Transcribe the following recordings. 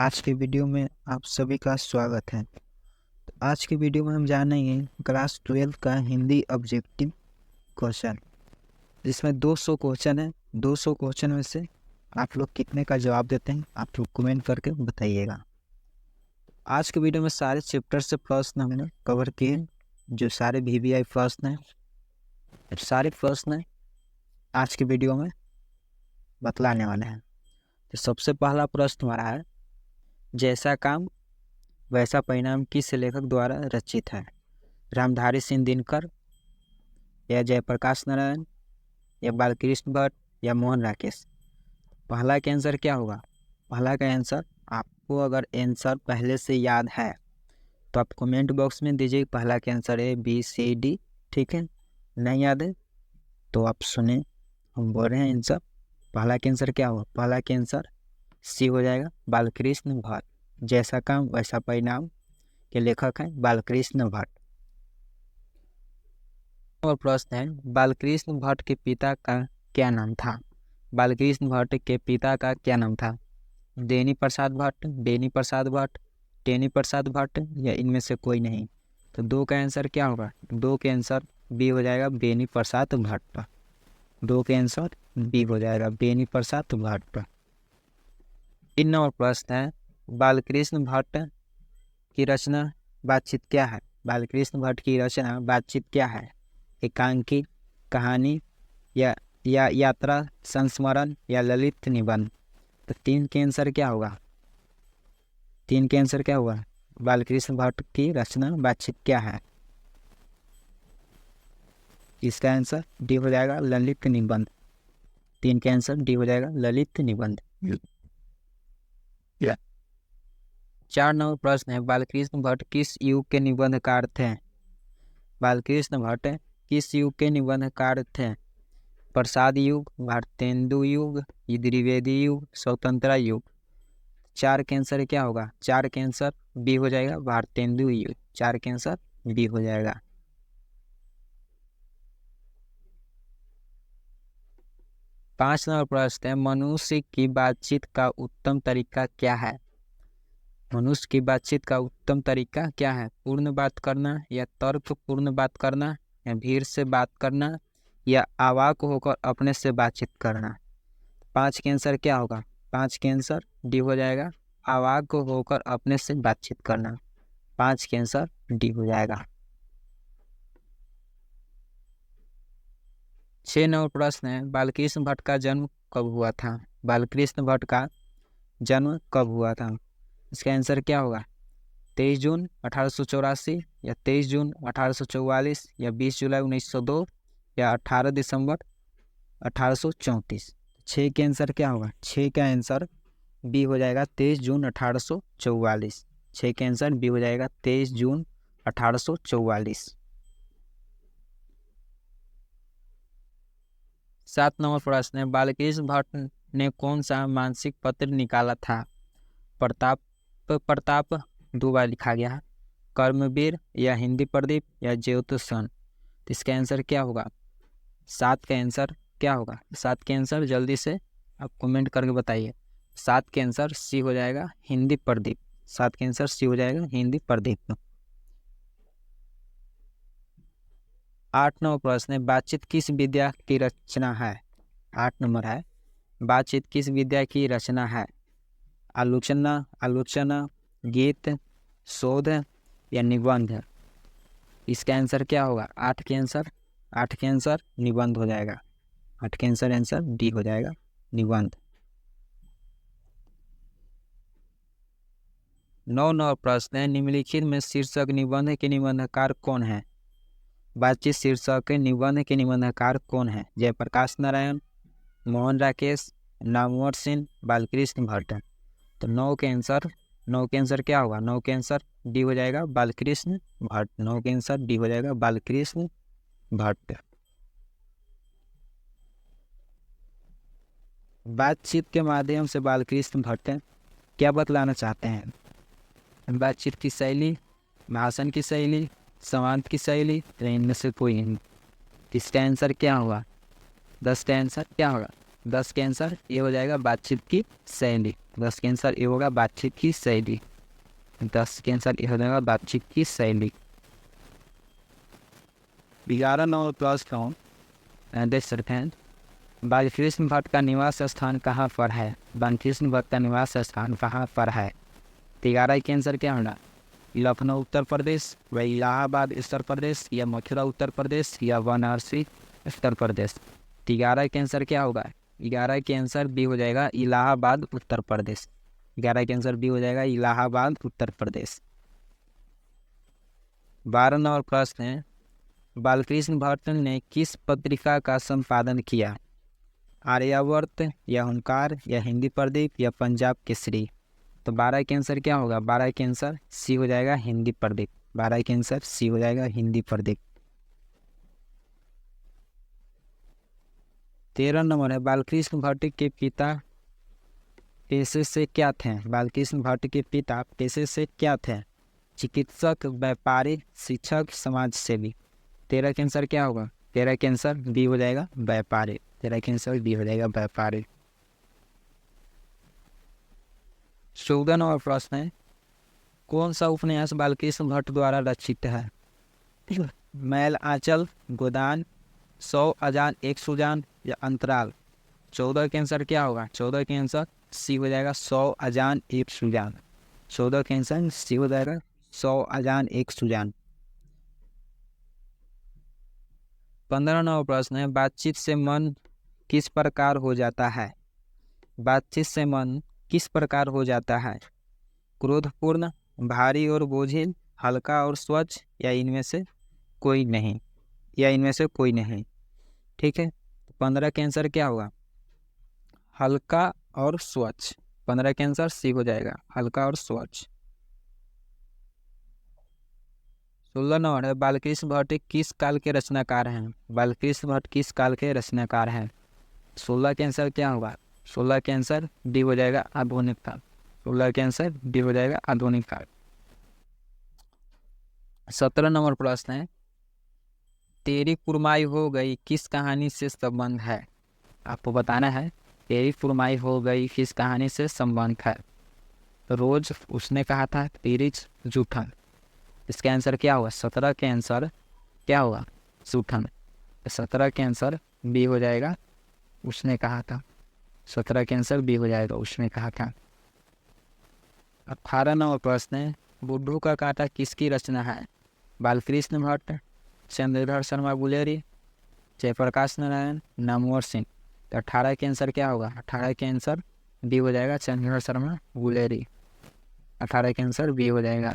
आज के वीडियो में आप सभी का स्वागत है। तो आज के वीडियो में हम जानेंगे क्लास 12 का हिंदी ऑब्जेक्टिव क्वेश्चन, जिसमें 200 क्वेश्चन है। 200 क्वेश्चन में से आप लोग कितने का जवाब देते हैं, आप लोग कमेंट करके बताइएगा। आज के वीडियो में सारे चैप्टर से प्रश्न हमने कवर किए हैं, जो सारे VVI प्रश्न हैं। सारे प्रश्न आज के वीडियो में बतलाने वाले हैं। तो सबसे पहला प्रश्न हमारा है, जैसा काम वैसा परिणाम किस लेखक द्वारा रचित है? रामधारी सिंह दिनकर, या जयप्रकाश नारायण, या बालकृष्ण भट्ट, या मोहन राकेश? पहला का आंसर क्या होगा? पहला का आंसर, आपको अगर आंसर पहले से याद है तो आप कमेंट बॉक्स में दीजिए। पहला का आंसर है BCD, ठीक है। नहीं याद है तो आप सुने, हम बोल रहे हैं आंसर। पहला का आंसर क्या होगा? पहला का आंसर C हो जाएगा, बालकृष्ण भट्ट। जैसा काम वैसा परिणाम के लेखक हैं बालकृष्ण भट्ट। और प्रश्न है, बालकृष्ण भट्ट के पिता का क्या नाम था? बालकृष्ण भट्ट के पिता का क्या नाम था? देनी प्रसाद भट्ट, बेनी प्रसाद भट्ट, टेनी प्रसाद भट्ट, या इनमें से कोई नहीं? तो दो का आंसर क्या होगा? दो के आंसर B हो जाएगा, बेनी प्रसाद भट्ट। दो के आंसर B हो जाएगा, बेनी प्रसाद भट्ट। 3 नंबर प्रश्न है, बालकृष्ण भट्ट की रचना बातचीत क्या है? बालकृष्ण भट्ट की रचना बातचीत क्या है? एकांकी, कहानी, या यात्रा, संस्मरण, या ललित निबंध? तो 3 के आंसर क्या होगा? 3 के आंसर क्या होगा? बालकृष्ण भट्ट की रचना बातचीत क्या है? इसका आंसर D हो जाएगा, ललित निबंध। 3 के आंसर D हो जाएगा, ललित निबंध। 4 नंबर प्रश्न है, बालकृष्ण भट्ट किस युग के निबंधकार थे? बालकृष्ण भट्ट किस युग के निबंधकार थे? प्रसाद युग, भारतेंदु युग, द्विवेदी युग, स्वतंत्रता युग? 4 के आंसर क्या होगा? 4 के आंसर B हो जाएगा, भारतेंदु युग। 4 के आंसर B हो जाएगा। 5 नंबर प्रश्न है, मनुष्य की बातचीत का उत्तम तरीका क्या है? मनुष्य की बातचीत का उत्तम तरीका क्या है? पूर्ण बात करना, या तर्क पूर्ण बात करना, या भीड़ से बात करना, या अवाक होकर अपने से बातचीत करना? 5 के आंसर क्या होगा? 5 के आंसर D हो जाएगा, अवाक होकर अपने से बातचीत करना। 5 के आंसर D हो जाएगा। 6 नंबर प्रश्न है, बालकृष्ण भट्ट का जन्म कब हुआ था? बालकृष्ण भट्ट का जन्म कब हुआ था? इसका आंसर क्या होगा? 23 जून 1884, या 23 जून 1844, या 20 जुलाई 1902, या 18 दिसंबर 1834? 6 के आंसर क्या होगा? 6 का आंसर B हो जाएगा, 23 जून 1844। 6 के आंसर B हो जाएगा, 23 जून 1844। 7 नंबर प्रश्न है, बालकृष्ण भट्ट ने कौन सा मासिक पत्र निकाला था? प्रताप 2 बार लिखा गया है, कर्मवीर, या हिंदी प्रदीप, या ज्योतिषण? तो इसका आंसर क्या होगा? 7 का आंसर क्या होगा? 7 के आंसर जल्दी से आप कमेंट करके बताइए। 7 के आंसर C हो जाएगा, हिंदी प्रदीप। 7 के आंसर C हो जाएगा, हिंदी प्रदीप। 8 नंबर प्रश्न है, बातचीत किस विद्या की रचना है? 8 नंबर है, बातचीत किस विद्या की रचना है? आलोचना, गीत, शोध, या निबंध? इसका आंसर क्या होगा? 8 के आंसर निबंध हो जाएगा। 8 के आंसर D हो जाएगा, निबंध। 9 नंबर प्रश्न है, निम्नलिखित में शीर्षक निबंध के निबंधकार कौन है? बातचीत शीर्षक के निबंध के निबंधकार कौन है? जयप्रकाश नारायण, मोहन राकेश, नामवर सिंह, बालकृष्ण भट्ट? तो 9 के आंसर क्या होगा? 9 के आंसर D हो जाएगा, बालकृष्ण भट्ट। 9 के आंसर D हो जाएगा, बालकृष्ण भट्ट। बातचीत के माध्यम से बालकृष्ण भट्ट क्या बतलाना चाहते हैं? बातचीत की शैली, भाषण की शैली, संवाद की शैली, या इनमें से कोई नहीं? इसका आंसर क्या होगा? 10 का आंसर क्या होगा? 10 के आंसर ये हो जाएगा, बातचीत की शैली। 10 के आंसर ए होगा बातचीत की शैली। 10 के आंसर ए हो जाएगा बातचीत की शैली। 11 नंबर प्रश्न देख सकते हैं, बालकृष्ण भट्ट का निवास स्थान कहाँ पर है? बालकृष्ण भट्ट का निवास स्थान कहाँ पर है? 11 के आंसर क्या होगा? लखनऊ उत्तर प्रदेश, व इलाहाबाद उत्तर प्रदेश, या मथुरा उत्तर प्रदेश, या वाराणसी उत्तर प्रदेश। 11 के आंसर क्या होगा? 11 के आंसर बी हो जाएगा इलाहाबाद उत्तर प्रदेश। 11 के आंसर बी हो जाएगा इलाहाबाद उत्तर प्रदेश। 12 नंबर प्रश्न है, बालकृष्ण भट्ट ने किस पत्रिका का संपादन किया? आर्यावर्त, या हुंकार, या हिंदी प्रदीप, या पंजाब केसरी। तो 12 के आंसर क्या होगा? 12 के आंसर सी हो जाएगा हिंदी प्रदीप। 12 के आंसर सी हो जाएगा हिंदी प्रदीप। 13 नंबर है, बालकृष्ण भट्ट के पिता पेशे से क्या थे? बालकृष्ण भट्ट के पिता पेशे से क्या थे? चिकित्सक, व्यापारी, शिक्षक, समाज सेवी। 13 के आंसर क्या होगा? 13 के आंसर बी हो जाएगा व्यापारी। 13 के आंसर बी हो जाएगा व्यापारी। 14 नंबर प्रश्न है, कौन सा उपन्यास बालकृष्ण भट्ट द्वारा रचित है? मैल आंचल, गोदान, 100 अजान एक सुजान, या अंतराल। 14 के आंसर क्या होगा? 14 के आंसर सी हो जाएगा 100 अजान एक सुजान। 14 के आंसर सी हो जाएगा 100 अजान एक सुजान। 15 नंबर प्रश्न है, बातचीत से मन किस प्रकार हो जाता है? बातचीत से मन किस प्रकार हो जाता है? क्रोधपूर्ण, भारी और बोझिल, हल्का और स्वच्छ, या इनमें से कोई नहीं। या इनमें से कोई नहीं। ठीक है, 15 के आंसर क्या होगा? हल्का और स्वच्छ। 15 के आंसर सी हो जाएगा हल्का और स्वच्छ। 16 नंबर है, बालकृष्ण भट्ट किस काल के रचनाकार हैं? बालकृष्ण भट्ट किस काल के रचनाकार हैं? 16 के आंसर क्या होगा? 16 के आंसर डी हो जाएगा आधुनिक काल। 16 के आंसर डी हो जाएगा आधुनिक काल। 17 नंबर प्रश्न है, तेरी कुरमाई हो गई किस कहानी से संबंध है? आपको बताना है तेरी कुरमाई हो गई किस कहानी से संबंध है। रोज, उसने कहा था, तिरिच, जूठन। इसका आंसर क्या होगा? 17 के आंसर क्या होगा? जूठन। 17 के आंसर बी हो जाएगा उसने कहा था। 17 के आंसर बी हो जाएगा उसने कहा था। 18 नंबर प्रश्न है, बुड्ढू का कांटा किसकी रचना है? बालकृष्ण भट्ट, चंद्रधर शर्मा गुलेरी, जयप्रकाश नारायण, नामवर सिंह। तो 18 के आंसर क्या होगा? 18 के आंसर बी हो जाएगा चंद्रधर शर्मा गुलेरी। 18 के आंसर बी हो जाएगा।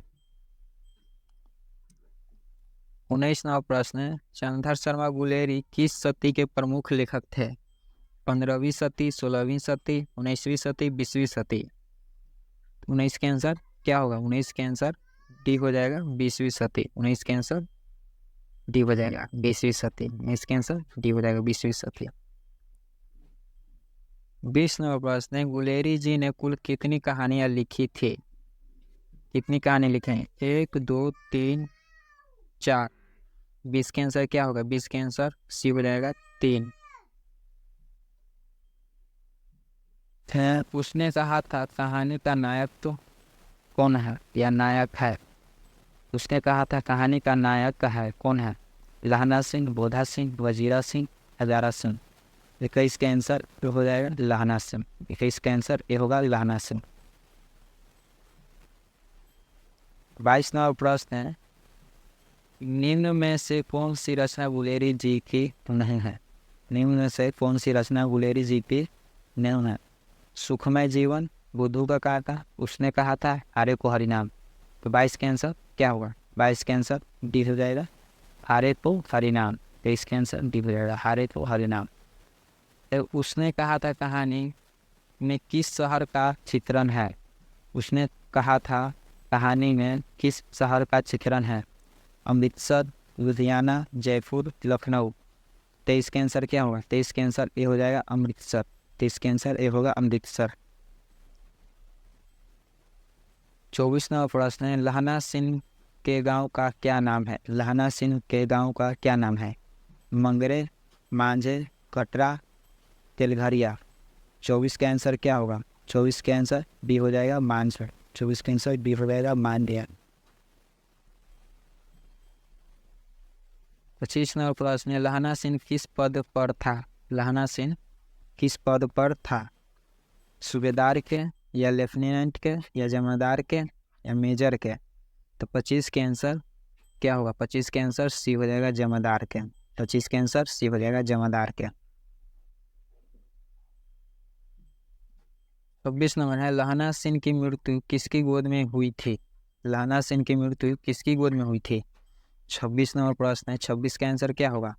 19 नंबर प्रश्न है, चंद्रधर शर्मा गुलेरी किस सदी के प्रमुख लेखक थे? 15वीं सदी, 16वीं सदी, 19वीं सदी, 20वीं सदी। 19 के आंसर क्या होगा? 19 के आंसर डी हो जाएगा 20वीं सदी। 19 के आंसर डी हो जाएगा 20वीं सदी। 19 के आंसर डी हो जाएगा 20वीं सदी। 20 नंबर प्रश्न है, गुलेरी जी ने कुल कितनी कहानियां लिखी थी? कितनी कहानी लिखे हैं? 1, 2, 3, 4। 20 के आंसर क्या होगा? 20 के आंसर सी हो जाएगा 3। उसने कहा था कहानी का नायक तो कौन है या नायक है? उसने कहा था कहानी का नायक है कौन है? लहना सिंह, बोधा सिंह, वजीरा सिंह, हजारा सिंह। 21 का आंसर हो जाएगा लहना सिंह। 21 का आंसर ये होगा लहना सिंह। 22 नंबर प्रश्न है, निम्न में से कौन सी रचना गुलेरी जी की नहीं है? निम्न में से कौन सी रचना गुलेरी जी की नहीं है? सुखमय जीवन, बुद्धू का कांटा, उसने कहा था, आर्य को हरिनाम। तो 22 के आंसर क्या होगा? 22 के आंसर डी हो जाएगा आर्य को हरिनाम। 23 के आंसर डी हो जाएगा आर्य को हरिनाम। तो उसने कहा था कहानी में किस शहर का चित्रण है? उसने कहा था कहानी में किस शहर का चित्रण है? अमृतसर, लुधियाना, जयपुर, लखनऊ। 23 के आंसर क्या होगा? 23 के आंसर ए हो जाएगा अमृतसर। 23 के आंसर ए होगा अमृतसर। 24 नंबर प्रश्न है, लहना सिंह के गांव का क्या नाम है? लहना सिंह के गांव का क्या नाम है? मंगरे, मांझे, कटरा, तेलघरिया। 24 का आंसर क्या होगा? 24 का आंसर बी हो जाएगा मानसर। 24 का आंसर बी हो जाएगा मानदेय। 25 नंबर प्रश्न है, लहना सिंह किस पद पर था? लहना सिंह किस पद पर था? सूबेदार के, या लेफ्टिनेंट के, या जमादार के, या मेजर के? तो 25 के आंसर क्या होगा? 25 के आंसर सी हो जाएगा जमादार के। 25 के आंसर सी हो जाएगा जमादार के। 26 नंबर है, लहना सिंह की मृत्यु किसकी गोद में हुई थी? लहना सिंह की मृत्यु किसकी गोद में हुई थी? 26 नंबर प्रश्न है। 26 का आंसर क्या होगा?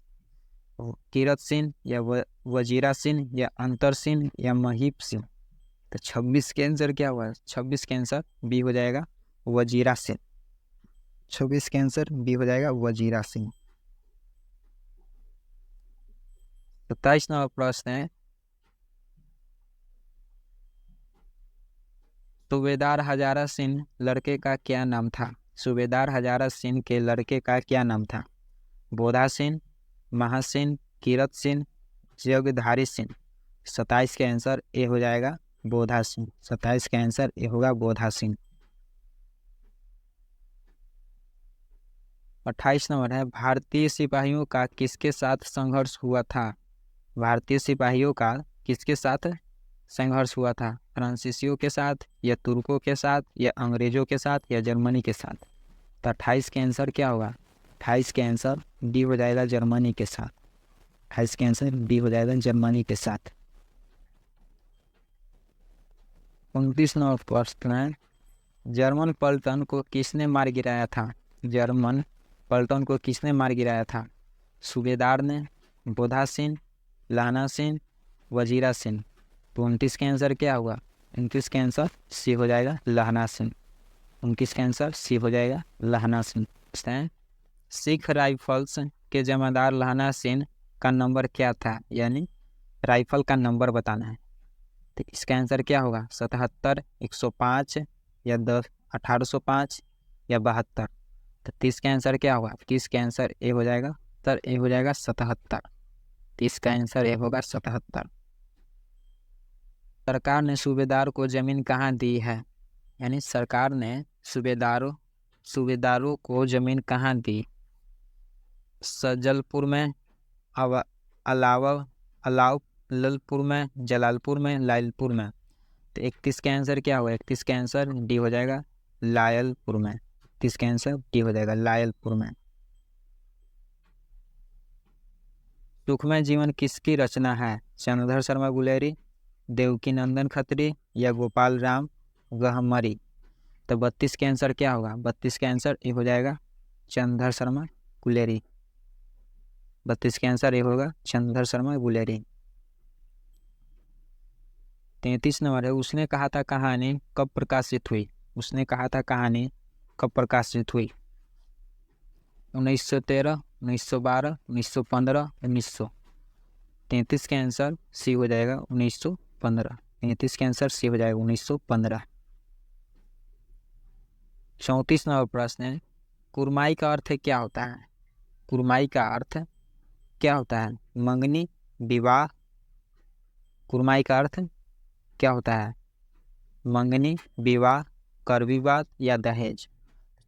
कीरत सिंह, या वजीरा सिंह, या अंतर सिंह, या महीप सिंह? तो 26 के आंसर क्या हुआ? 26 के आंसर बी हो जाएगा वजीरा सिंह। 26 के आंसर बी हो जाएगा वजीरा सिंह। 27 नंबर प्रश्न है, सूबेदार हजारा सिंह लड़के का क्या नाम था? सूबेदार हजारा सिंह के लड़के का क्या नाम था? बोधा सिंह, महासिंह, कीरत सिंह, जगधारी सिंह? 27 के आंसर ए हो जाएगा बोधा सिंह। 27 का आंसर ए होगा बोधा सिंह। 28 नंबर है, भारतीय सिपाहियों का किसके साथ संघर्ष हुआ था? भारतीय सिपाहियों का किसके साथ संघर्ष हुआ था? फ्रांसीसियों के साथ, या तुर्कों के साथ, या अंग्रेजों के साथ, या जर्मनी के साथ? तो 28 के आंसर क्या होगा? 28 के आंसर डी हो जाएगा जर्मनी के साथ। 28 के आंसर डी हो जाएगा जर्मनी के साथ। 29 नंबर प्रश्न है, जर्मन पलटन को किसने मार गिराया था? जर्मन पलटन को किसने मार गिराया था? सूबेदार ने, बोधा सिंह, लहना सिंह, वजीरा सिंह? 29 के आंसर क्या हुआ? 29 के आंसर सी हो जाएगा लहना सिंह। 29 का आंसर सी हो जाएगा लहना सिंह। सिख राइफल्स के जमादार लहना सिंह का नंबर क्या था? यानी राइफल का नंबर बताना है। तो इसका आंसर क्या होगा? 77, 105, या 10, 1805, या 72? तो 30 का आंसर क्या होगा? 30 का आंसर ए हो जाएगा, सर ए हो जाएगा 77। 30 का आंसर ए होगा 77। सरकार ने सूबेदार को जमीन कहाँ दी है? यानी सरकार ने सूबेदारों को जमीन कहाँ दी? सजलपुर में, अलाउलपुर में, जलालपुर में, लायलपुर में? तो 31 का आंसर क्या होगा? 31 का आंसर डी हो जाएगा लायलपुर में। 31 का आंसर डी हो जाएगा लायलपुर में। सुखमय जीवन किसकी रचना है? चंद्रधर शर्मा गुलेरी, देवकी नंदन खत्री, या गोपाल राम गहमरी? तो 32 के आंसर क्या होगा? 32 के आंसर ए हो जाएगा चंद्रधर शर्मा गुलेरी। 32 के आंसर ए होगा चंद्रधर शर्मा गुलेरी। 33 नंबर है, उसने कहा था कहानी कब प्रकाशित हुई? उसने कहा था कहानी कब प्रकाशित हुई? 1913, 1912, 1915, 1900? 33 के आंसर सी हो जाएगा 1915। 33 के आंसर सी हो जाएगा 1915। 34 नंबर प्रश्न है, कुरमाई का अर्थ क्या होता है? कुरमाई का अर्थ क्या होता है? मंगनी, विवाह? कुरमाई का अर्थ क्या होता है? मंगनी, विवाह, कर विवाद, या दहेज?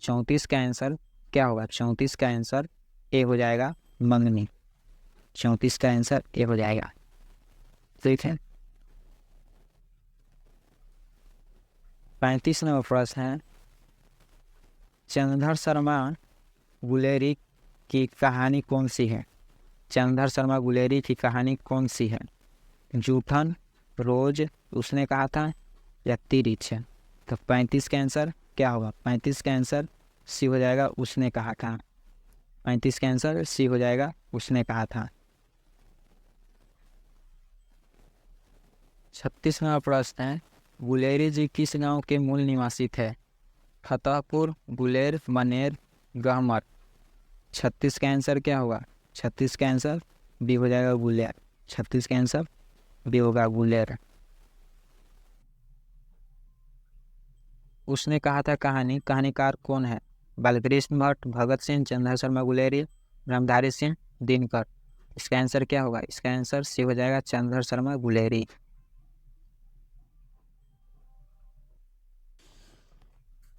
34 का आंसर क्या होगा? 34 का आंसर ए हो जाएगा मंगनी। 34 का आंसर ए हो जाएगा। ठीक है। 35 नंबर प्रश्न है, चंद्रधर शर्मा गुलेरी की कहानी कौन सी है? चंद्रधर शर्मा गुलेरी की कहानी कौन सी है? जूठन, रोज, उसने कहा था, या तिरिच? तो 35 का आंसर क्या होगा? 35 का आंसर सी हो जाएगा उसने कहा था। 35 का आंसर सी हो जाएगा उसने कहा था। 36 नंबर प्रश्न है, गुलेरी जी किस गांव के मूल निवासी थे? फतेहपुर, गुलेर, मनेर, गहमर? 36 का आंसर क्या होगा? 36 का आंसर बी हो जाएगा गुलेर। 36 का आंसर बी होगा गुलेर। उसने कहा था कहानी, कहानीकार कौन है? बालकृष्ण भट्ट, भगत सिंह, चंद्रधर शर्मा गुलेरी, ब्रह्मधारी सिंह, दिनकर? इसका आंसर क्या होगा? इसका आंसर सी हो जाएगा चंद्रधर शर्मा गुलेरी।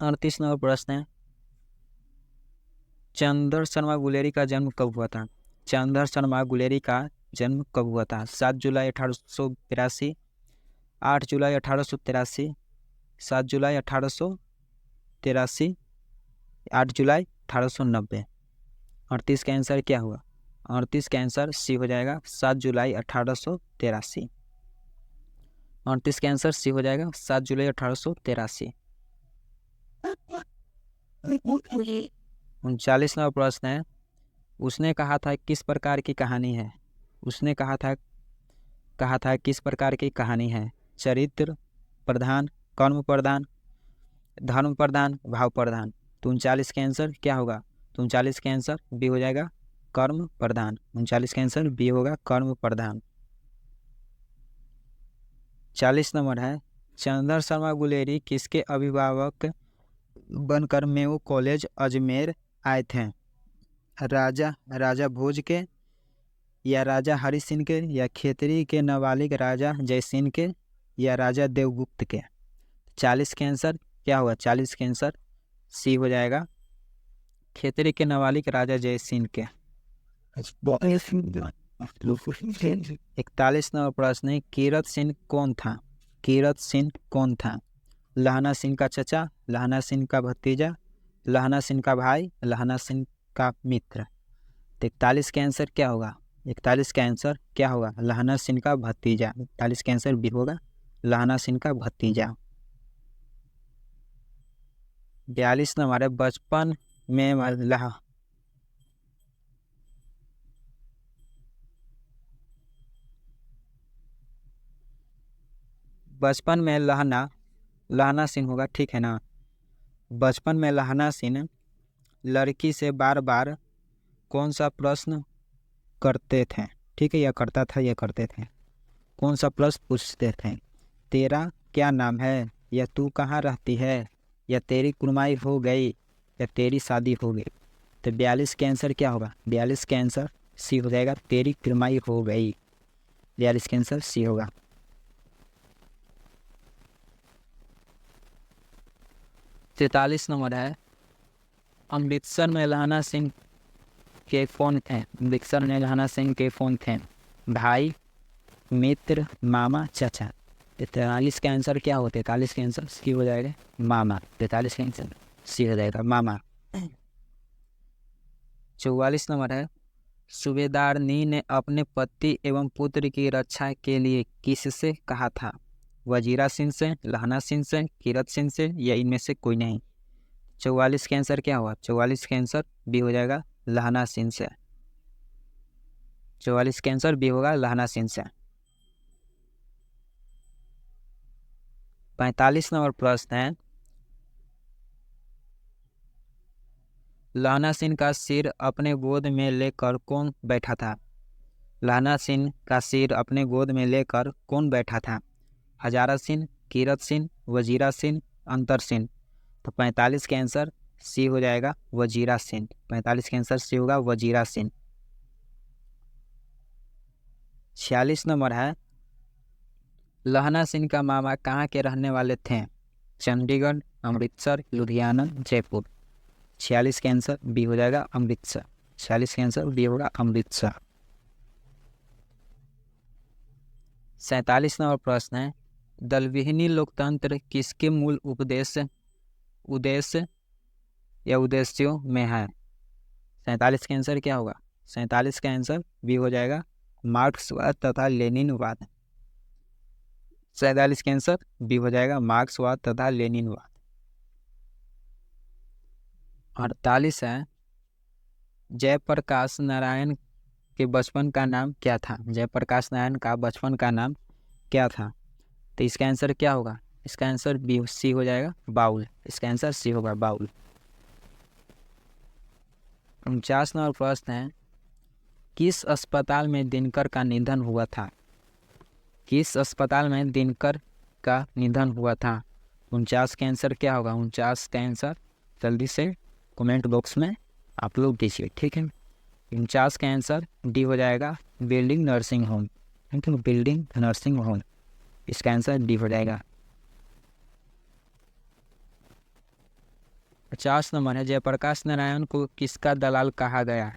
38 नंबर प्रश्न है, चंद्र शर्मा गुलेरी का जन्म कब हुआ था? चंद्र शर्मा गुलेरी का जन्म कब हुआ था? 7 जुलाई 1882, 8 जुलाई 1883, 7 जुलाई 1883, 8 जुलाई 1890। 38 का आंसर क्या हुआ? 38 का आंसर सी हो जाएगा, 7 जुलाई 1883। 38 का आंसर सी हो जाएगा, 7 जुलाई 1883। 39 नंबर प्रश्न है, उसने कहा था किस प्रकार की कहानी है? उसने कहा था किस प्रकार की कहानी है? चरित्र प्रधान, कर्म प्रधान, धर्म प्रधान, भाव प्रधान। तो 39 का आंसर क्या होगा? तो 39 का आंसर बी हो जाएगा, कर्म प्रधान। 39 का आंसर बी होगा, कर्म प्रधान। 40 नंबर है, चंद्र शर्मा गुलेरी किसके अभिभावक बनकर मेयो कॉलेज अजमेर आए थे? राजा भोज के, या राजा हरि सिंह के, या खेतरी के नाबालिग राजा जयसिंह के, या राजा देवगुप्त के। 40 के आंसर क्या होगा? 40 के आंसर सी हो जाएगा, खेतरी के नाबालिग राजा जयसिंह के। 41 नंबर प्रश्न है, कीरत सिंह कौन था? कीरत सिंह कौन था? लहना सिंह का चचा, लहना सिंह का भतीजा, लहना सिंह का भाई, लहना सिंह का मित्र। 41 का आंसर क्या होगा? 41 का आंसर क्या होगा? लहना सिंह का भतीजा। 41 का आंसर बी होगा, लहना सिंह का भतीजा। 42 नंबर है, बचपन में लहना सिंह होगा, ठीक है ना? बचपन में लहना सिंह लड़की से बार बार कौन सा प्रश्न करते थे? ठीक है, या करता था या करते थे। कौन सा प्रश्न पूछते थे? तेरा क्या नाम है, या तू कहाँ रहती है, या तेरी कुर्माई हो गई, या तेरी शादी हो गई। तो 42 के आंसर क्या होगा? 42 के आंसर सी हो जाएगा, तेरी कुर्माई हो गई। 42 के आंसर सी होगा। 43 नंबर है, अमृतसर में लहना सिंह के कौन थे? अमृतसर में लहना सिंह के कौन थे? भाई, मित्र, मामा, चाचा। 43 का आंसर क्या हो? 43 का आंसर सी हो जाएगा, मामा। 43 का आंसर सी हो जाएगा, मामा। 44 नंबर है, सूबेदारनी ने अपने पति एवं पुत्र की रक्षा के लिए किससे कहा था? वजीरा सिंह से, लहना सिंह से, कीरत सिंह से, या इनमें से कोई नहीं। 44 के आंसर क्या हुआ? 44 के आंसर बी हो जाएगा, लहना सिंह से। 44 के आंसर बी होगा, लहना सिंह से। 45 नंबर प्रश्न है, लहना सिंह का सिर अपने गोद में लेकर कौन बैठा था? लहना सिंह का सिर अपने गोद में लेकर कौन बैठा था? हजारा सिंह, कीरत सिंह, वजीरा सिंह, अंतर सिंह। तो 45 के आंसर सी हो जाएगा, वजीरा सिंह। 45 के आंसर सी होगा, वजीरा सिंह। 46 नंबर है, लहना सिंह का मामा कहाँ के रहने वाले थे? चंडीगढ़, अमृतसर, लुधियाना, जयपुर। 46 के आंसर बी हो जाएगा, अमृतसर। 46 के आंसर बी होगा, अमृतसर। 47 नंबर प्रश्न है, दलविहीनी लोकतंत्र किसके मूल उद्देश्य या उद्देश्यों में है? 47 का आंसर क्या होगा? 47 का आंसर बी हो जाएगा, मार्क्सवाद तथा लेनिनवाद। 47 का आंसर बी हो जाएगा, मार्क्सवाद तथा लेनिनवाद। 48 है, जयप्रकाश नारायण के बचपन का नाम क्या था? जयप्रकाश नारायण का बचपन का नाम क्या था? तो इसका आंसर क्या होगा? इसका आंसर बी सी हो जाएगा, बाउल। इसका आंसर सी होगा, बाउल। 49 नंबर प्रश्न है, किस अस्पताल में दिनकर का निधन हुआ था? किस अस्पताल में दिनकर का निधन हुआ था? 49 का आंसर क्या होगा? 49 का आंसर जल्दी से कमेंट बॉक्स में आप लोग दीजिए, ठीक है। 49 का आंसर डी हो जाएगा, बिल्डिंग नर्सिंग होम। ठीक है, बिल्डिंग नर्सिंग होम, इसका आंसर डी हो जाएगा। 50 नंबर है, जयप्रकाश नारायण को किसका दलाल कहा गया?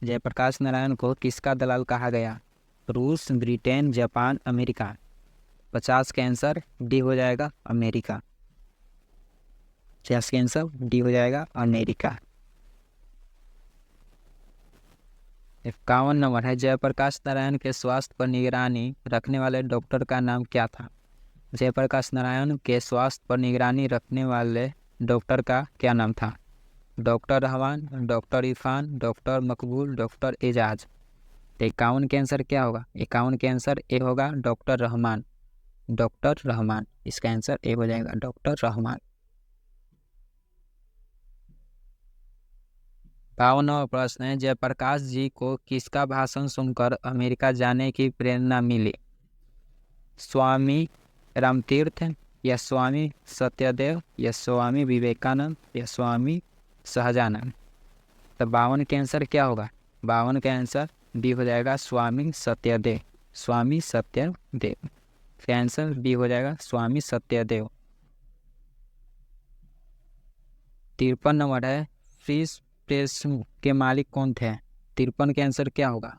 जयप्रकाश नारायण को किसका दलाल कहा गया? रूस, ब्रिटेन, जापान, अमेरिका। 50 का आंसर डी हो जाएगा, अमेरिका। 50 का आंसर डी हो जाएगा, अमेरिका। 51 नंबर है, जयप्रकाश नारायण के स्वास्थ्य पर निगरानी रखने वाले डॉक्टर का नाम क्या था? जयप्रकाश नारायण के स्वास्थ्य पर निगरानी रखने वाले डॉक्टर का क्या नाम था? Doctor Rahman, doctor Irfan, doctor मकबूल, डॉक्टर एजाज। तो 51 के आंसर क्या होगा? 51 के आंसर ए होगा, डॉक्टर रहमान। डॉक्टर रहमान, इसका आंसर ए हो जाएगा, डॉक्टर रहमान। 52वां प्रश्न है, जयप्रकाश जी को किसका भाषण सुनकर अमेरिका जाने की प्रेरणा मिली? स्वामी रामतीर्थ, या स्वामी सत्यदेव, या स्वामी विवेकानंद, या स्वामी सहजानंद। तो 52 के आंसर क्या होगा? 52 का आंसर डी हो जाएगा, स्वामी सत्यदेव। स्वामी सत्यदेव का आंसर डी हो जाएगा, स्वामी सत्यदेव। 53 नंबर है, फ्री प्रेस के मालिक कौन थे? 53 के आंसर क्या होगा?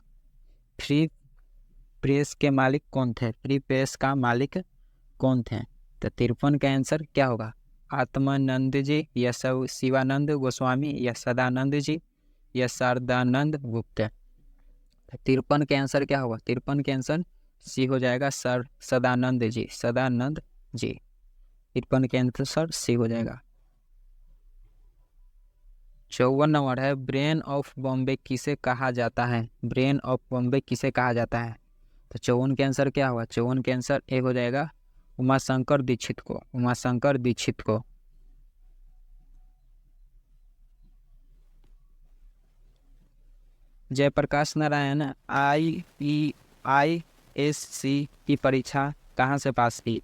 फ्री प्रेस के मालिक कौन थे? फ्री प्रेस का मालिक कौन थे? तो 53 का आंसर क्या होगा? आत्मानंद जी, या शिवानंद गोस्वामी, या सदानंद जी, या शारदानंद गुप्त। 53 के आंसर क्या होगा? 53 के आंसर सी हो जाएगा, सर सदानंद जी। सदानंद जी। 53 के आंसर सी हो जाएगा। 54 नंबर है, ब्रेन ऑफ बॉम्बे किसे कहा जाता है? ब्रेन ऑफ बॉम्बे किसे कहा जाता है? तो 54 के आंसर क्या होगा? 54 के आंसर ए हो जाएगा, उमाशंकर दीक्षित को। उमाशंकर दीक्षित को। जयप्रकाश नारायण IASC की परीक्षा कहाँ से पास की?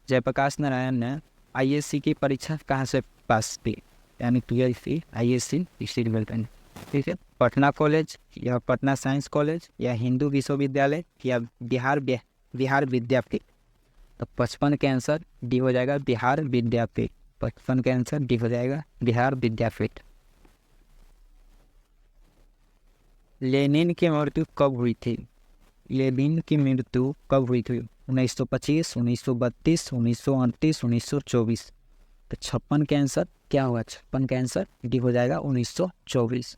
जयप्रकाश नारायण ने IASC की परीक्षा कहाँ से पास की? यानी 12वीं IASC हिस्ट्री डिपार्टमेंट। ठीक है, पटना कॉलेज, या पटना साइंस कॉलेज, या हिंदू विश्वविद्यालय, या बिहार विद्यापीठ। तो 55 के आंसर डी हो जाएगा, बिहार विद्यापीठ। 55 के आंसर डी हो जाएगा, बिहार विद्यापीठ। लेनिन की मृत्यु कब हुई थी? लेनिन की मृत्यु कब हुई थी? 1925, 1932, 1938, 1924। तो 56 के आंसर क्या होगा? 56 का आंसर डी हो जाएगा, 1924।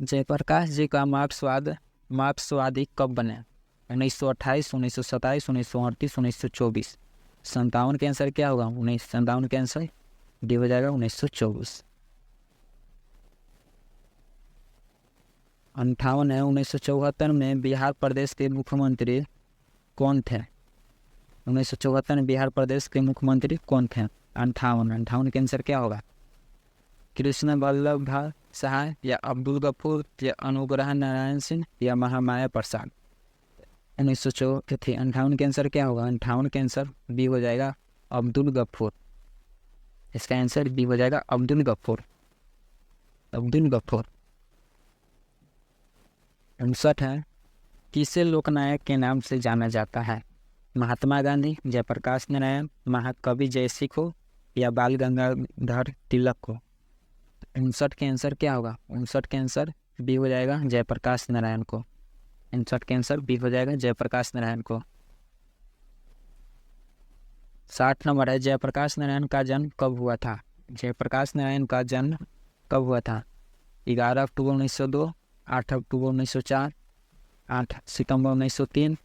जयप्रकाश जी का मार्क्सवादी कब बने? 1928, 1927, 1938, 1924। 57 के आंसर क्या होगा? 57 के आंसर डी हो जाएगा, 1924। 58 है, 1974 में बिहार प्रदेश के मुख्यमंत्री कौन थे? 1974 में बिहार प्रदेश के मुख्यमंत्री कौन थे? 58 के आंसर क्या होगा? कृष्ण वल्लभ भाई सहाय, या अब्दुल गफूर, या अनुग्रह नारायण सिंह, या महामाया प्रसाद। 58 के आंसर क्या होगा? 58 के आंसर बी हो जाएगा, अब्दुल गफूर। इसका आंसर बी हो जाएगा, अब्दुल गफूर। अब्दुल गफूर। 59 है, किसे लोकनायक के नाम से जाना जाता है? महात्मा गांधी, जयप्रकाश नारायण, महाकवि जयसिंह, या बाल गंगाधर तिलक को। 59 के आंसर क्या होगा? 59 के आंसर बी हो जाएगा, जयप्रकाश नारायण को। 59 के आंसर बी हो जाएगा, जयप्रकाश नारायण को। 60 नंबर है, जयप्रकाश नारायण का जन्म कब हुआ था? जयप्रकाश नारायण का जन्म कब हुआ था? 11 अक्टूबर 1902, 8 अक्टूबर 1904, 8 सितंबर 1903,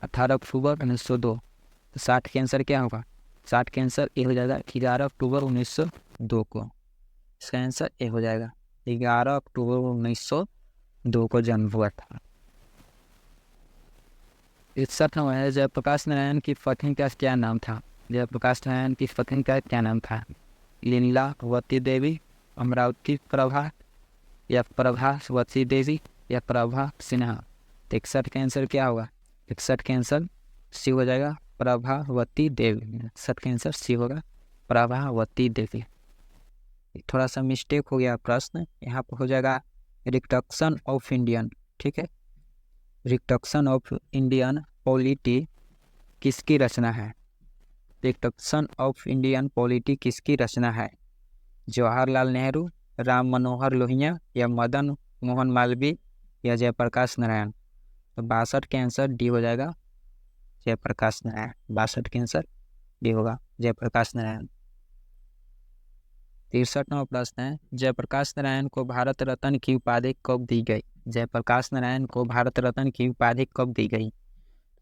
18 अक्टूबर 1902। तो 60 के आंसर क्या होगा? 60 के आंसर ए हो जाएगा, 11 अक्टूबर 1902 को। इसका आंसर ए हो जाएगा, 11 अक्टूबर 1902 को जन्म हुआ था। 61 नंबर है, जयप्रकाश नारायण की पत्नी का क्या नाम था? जयप्रकाश नारायण की पत्नी का क्या नाम था? लीलावती देवी, अमरावती प्रभा, या प्रभावती देवी, या प्रभा सिन्हा। 61 का आंसर क्या होगा? 61 के आंसर सी हो जाएगा, प्रभावती देवी। 61 के आंसर सी होगा, प्रभावती देवी। थोड़ा सा मिस्टेक हो गया प्रश्न, यहाँ पर हो जाएगा रिडक्शन ऑफ इंडियन। ठीक है, रिडक्शन ऑफ इंडियन पॉलिटी किसकी रचना है? कॉन्स्टिट्यूशन ऑफ इंडियन पॉलिटी किसकी रचना है? जवाहरलाल नेहरू, राम मनोहर लोहिया या मदन मोहन मालवीय या जयप्रकाश नारायण? तो 62 के आंसर डी हो जाएगा, जयप्रकाश नारायण। 62 के आंसर डी होगा, जयप्रकाश नारायण। 63वां प्रश्न है, जयप्रकाश नारायण को भारत रत्न की उपाधि कब दी गई? जयप्रकाश नारायण को भारत रत्न की उपाधि कब दी गई?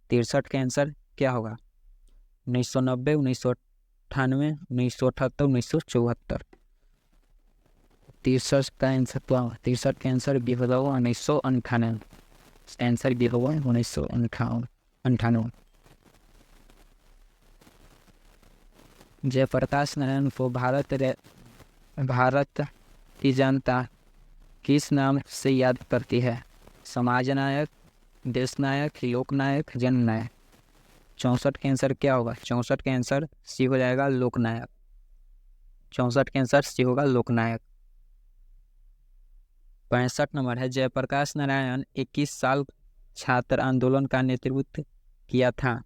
63 के आंसर क्या होगा? 1990, 1998, 1978, 1974? 63 का आंसर क्या होगा? 63 के आंसर भी होगा 1998। आंसर भी होगा 1998। जयप्रकाश नारायण को भारत की जनता किस नाम से याद करती है? समाज नायक, देश नायक, लोक नायक, जन नायक? 64 के आंसर क्या होगा? 64 के आंसर सी हो जाएगा, लोकनायक। 64 के आंसर सी होगा, लोकनायक। 65 नंबर है, जयप्रकाश नारायण 21 साल छात्र आंदोलन का नेतृत्व किया था?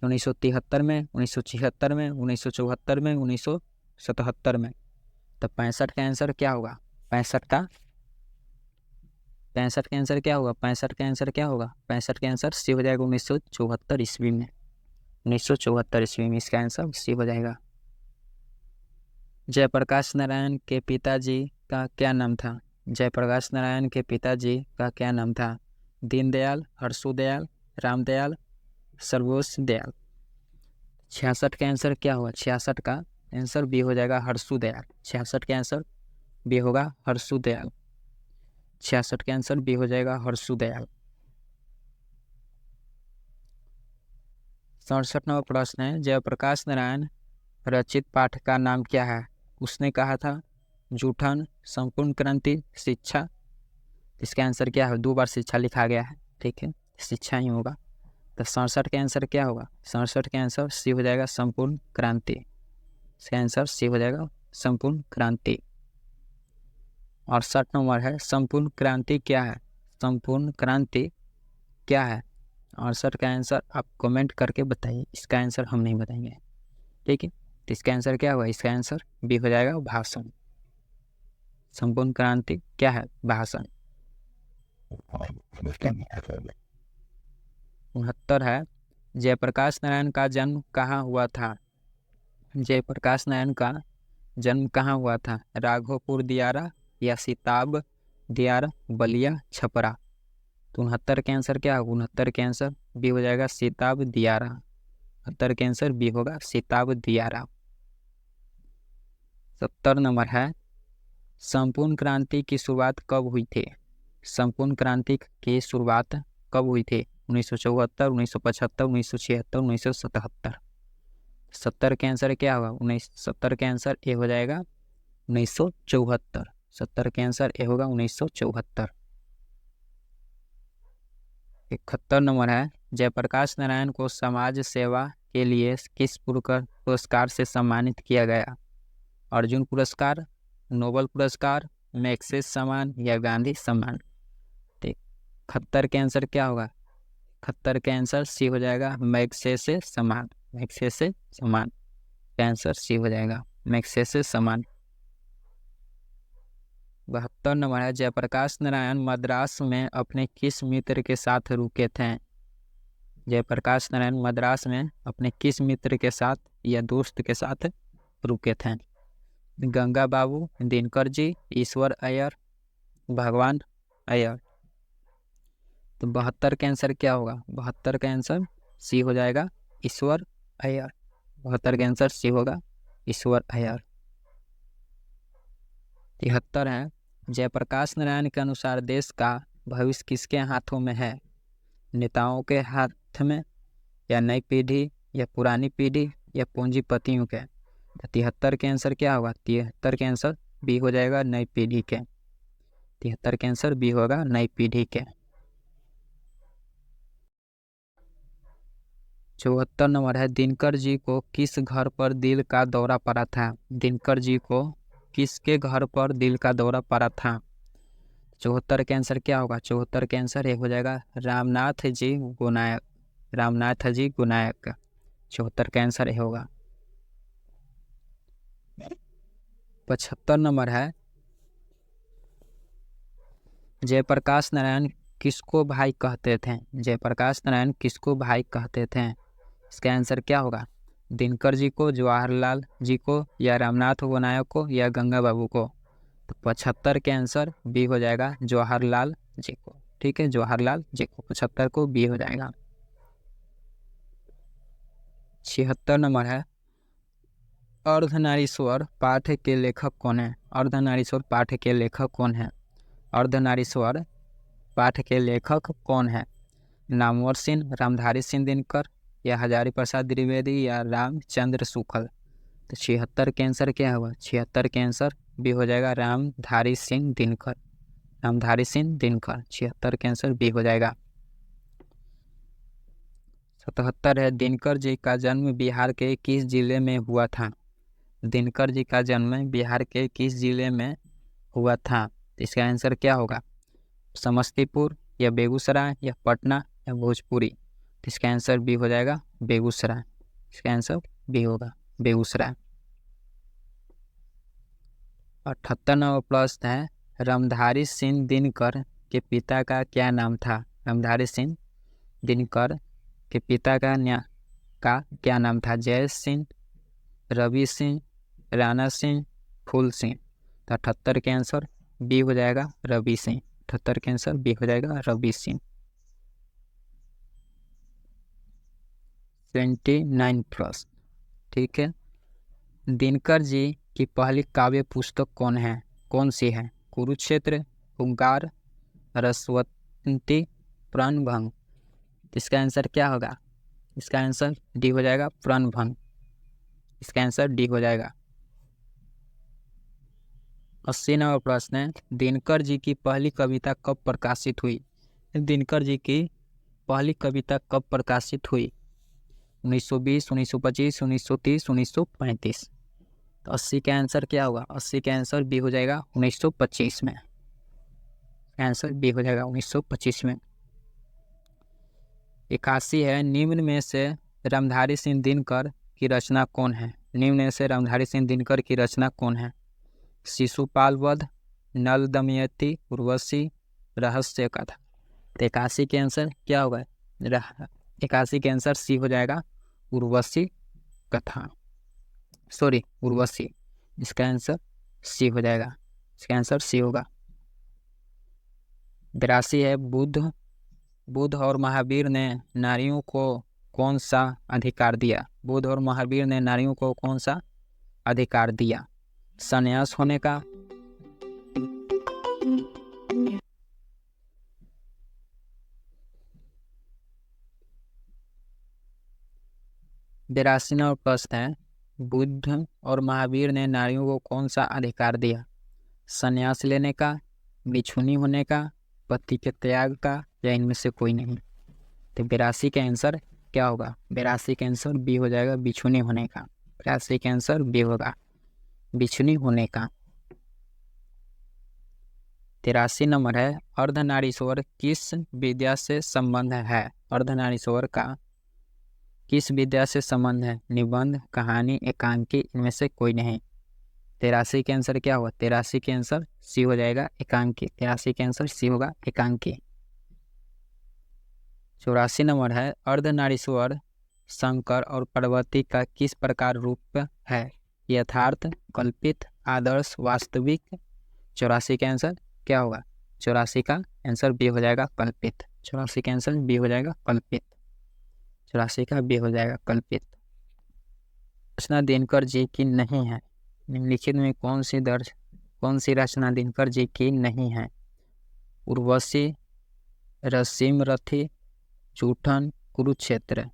1973 में, 1976 में, 1974 में, 1977 में? तो 65 का आंसर क्या होगा? 65 का आंसर क्या होगा? 65 का आंसर क्या होगा? 65 का आंसर सी हो जाएगा, 1974 ईस्वी में। 1974 ईस्वी में इसका आंसर सी हो जाएगा। जयप्रकाश नारायण के पिताजी का क्या नाम था? जयप्रकाश नारायण के पिताजी का क्या नाम था? दीनदयाल, हर्षोदयाल, रामदयाल, सर्वोस दयाल? 66 का आंसर क्या होगा? 66 का आंसर बी हो जाएगा, हर्षोदयाल। 66 के आंसर बी होगा, हर्षोदयाल। 66 के आंसर बी हो जाएगा, हर्षोदयाल। 67वां प्रश्न है, जयप्रकाश नारायण रचित पाठ का नाम क्या है? उसने कहा था जूठन, संपूर्ण क्रांति, शिक्षा? इसका आंसर क्या है? 2 बार शिक्षा लिखा गया है, ठीक है, शिक्षा ही होगा। तो 67 के आंसर क्या होगा? 67 के आंसर सी हो जाएगा, संपूर्ण क्रांति। इसका आंसर सी हो जाएगा, संपूर्ण क्रांति। 68 नंबर है, संपूर्ण क्रांति क्या है? संपूर्ण क्रांति क्या है? 68 का आंसर आप कमेंट करके बताइए, इसका आंसर हम नहीं बताएंगे, ठीक है। तो इसका आंसर क्या होगा? इसका आंसर बी हो जाएगा, भाषण। संपूर्ण क्रांति क्या है? भाषण। 69 है, जयप्रकाश नारायण का जन्म कहाँ हुआ था? जयप्रकाश नारायण का जन्म कहाँ हुआ था? राघोपुर दियारा या सिताब दियारा, बलिया, छपरा? तो 69 के आंसर क्या होगा? 69 के आंसर बी हो जाएगा, सिताब दियारा। 69 के आंसर बी होगा, सिताब दियारा। 70 नंबर है, संपूर्ण क्रांति की शुरुआत कब हुई थी? संपूर्ण क्रांति की शुरुआत कब हुई थी? 1974, 1975, 1976, 1977? 70 के आंसर क्या होगा? 70 के आंसर ए हो जाएगा, 1974। 70 के आंसर ए होगा, 1974। 71 नंबर है, जयप्रकाश नारायण को समाज सेवा के लिए किस पुरस्कार से सम्मानित किया गया? अर्जुन पुरस्कार, नोबल पुरस्कार, मैग्सेसे सम्मान या गांधी सम्मान? 71 के आंसर क्या होगा? 71 के आंसर सी हो जाएगा, मैग्सेसे सम्मान। मैग्सेसे सम्मान का आंसर सी हो जाएगा, मैग्सेसे सम्मान। 72 नंबर है, जयप्रकाश नारायण मद्रास में अपने किस मित्र के साथ रुके थे? जयप्रकाश नारायण मद्रास में अपने किस मित्र के साथ या दोस्त के साथ रुके थे? गंगा बाबू, दिनकर जी, ईश्वर अय्यर, भगवान अय्यर? तो 72 के आंसर क्या होगा? 72 का आंसर सी हो जाएगा, ईश्वर अय्यर। 72 का आंसर सी होगा, ईश्वर अय्यर। 73 है, जयप्रकाश नारायण के अनुसार देश का भविष्य किसके हाथों में है? नेताओं के हाथ में या नई पीढ़ी या पुरानी पीढ़ी या पूंजीपतियों के? 73 के आंसर क्या होगा? 73 के आंसर बी हो जाएगा, नई पीढ़ी के। 73 के आंसर बी होगा, नई पीढ़ी के। 74 नंबर है, दिनकर जी को किस घर पर दिल का दौरा पड़ा था? दिनकर जी को किसके घर पर दिल का दौरा पड़ा था? 74 के आंसर क्या होगा? 74 के आंसर ये हो जाएगा, रामनाथ जी गोनायक। रामनाथ जी गोनायक। 74 का आंसर ये होगा। 75 नंबर है, जयप्रकाश नारायण किसको भाई कहते थे? जयप्रकाश नारायण किसको भाई कहते थे? इसका आंसर क्या होगा? दिनकर जी को, जवाहरलाल जी को, या रामनाथ गोनायक को, या गंगा बाबू को? तो 75 के आंसर बी हो जाएगा, जवाहरलाल जी को। ठीक है, जवाहरलाल जी को, 75 को बी हो जाएगा। 76 नंबर है, अर्धनारीश्वर पाठ के लेखक कौन है? अर्धनारीश्वर पाठ के लेखक कौन है? अर्धनारीश्वर पाठ के लेखक कौन है? नामवर सिंह, रामधारी सिंह दिनकर, या हजारी प्रसाद द्विवेदी, या रामचंद्र शुक्ल? तो 76 के आंसर क्या होगा? 76 के आंसर बी हो जाएगा, रामधारी सिंह दिनकर। रामधारी सिंह दिनकर, 76 के आंसर बी हो जाएगा। 77 है, दिनकर जी का जन्म बिहार के किस जिले में हुआ था? दिनकर जी का जन्म बिहार के किस जिले में हुआ था? तो इसका आंसर क्या होगा? समस्तीपुर, या बेगूसराय, या पटना, या भोजपुरी? तो इसका आंसर बी हो जाएगा, बेगूसराय। इसका आंसर बी होगा, बेगूसराय। 78 नंबर प्रश्न है, रामधारी सिंह दिनकर के पिता का क्या नाम था? रामधारी सिंह दिनकर के पिता का क्या नाम था? जय सिंह, रवि सिंह, राणा सिंह, फूल सिंह? तो 78 के आंसर बी हो जाएगा, रवि सिंह। 78 के आंसर बी हो जाएगा, रवि सिंह। 29 प्रश्न, ठीक है। दिनकर जी की पहली काव्य पुस्तक कौन सी है? कुरुक्षेत्र, हुंकार, रसवंती, प्रणभंग? इसका आंसर क्या होगा? इसका आंसर डी हो जाएगा, प्रणभंग। इसका आंसर डी हो जाएगा। 80 नंबर प्रश्न है, दिनकर जी की पहली कविता कब प्रकाशित हुई? दिनकर जी की पहली कविता कब प्रकाशित हुई? 1920, 1925, 1930, 1935? तो 80 का आंसर क्या होगा? 80 का आंसर बी हो जाएगा, 1925 में। आंसर बी हो जाएगा, 1925 में। 81 है, निम्न में से रामधारी सिंह दिनकर की रचना कौन है? निम्न में से रामधारी सिंह दिनकर की रचना कौन है? शिशुपाल वध, नल दमयंती, उर्वशी, रहस्य कथा? तो 81 के आंसर क्या होगा? 81 के आंसर सी हो जाएगा, उर्वशी कथा। सॉरी, उर्वशी। इसका आंसर सी हो जाएगा। इसका आंसर सी होगा। 82 है, बुद्ध और महावीर ने नारियों को कौन सा अधिकार दिया? बुद्ध और महावीर ने नारियों को कौन सा अधिकार दिया? संन्यास होने का, बेरासी नंबर प्रश्न है, बुद्ध और महावीर ने नारियों को कौन सा अधिकार दिया? संन्यास लेने का, बिछुनी होने का, पति के त्याग का, या इनमें से कोई नहीं? तो 82 का आंसर क्या होगा? 82 का आंसर बी हो जाएगा, बिछुनी होने का। 82 का आंसर बी होगा, बिछुनी होने का। 83 नंबर है, अर्धनारीश्वर किस विद्या से संबंध है? अर्धनारीश्वर का किस विद्या से संबंध है? निबंध, कहानी, एकांकी, इनमें से कोई नहीं? 83 के आंसर क्या होगा? 83 के आंसर सी हो जाएगा, एकांकी। 83 के आंसर सी होगा, एकांकी। 84 नंबर है, अर्धनारीश्वर शंकर और पार्वती का किस प्रकार रूप है? यथार्थ, कल्पित, आदर्श, वास्तविक? 84 का आंसर क्या होगा? 84 का आंसर बी हो जाएगा, कल्पित। 84 का आंसर बी हो जाएगा, कल्पित। 84 का बी हो जाएगा, कल्पित। रचना दिनकर जी की नहीं है, निम्नलिखित में कौन सी रचना दिनकर जी की नहीं है? उर्वशी, रसीम रथी, जूठन, कुरुक्षेत्र?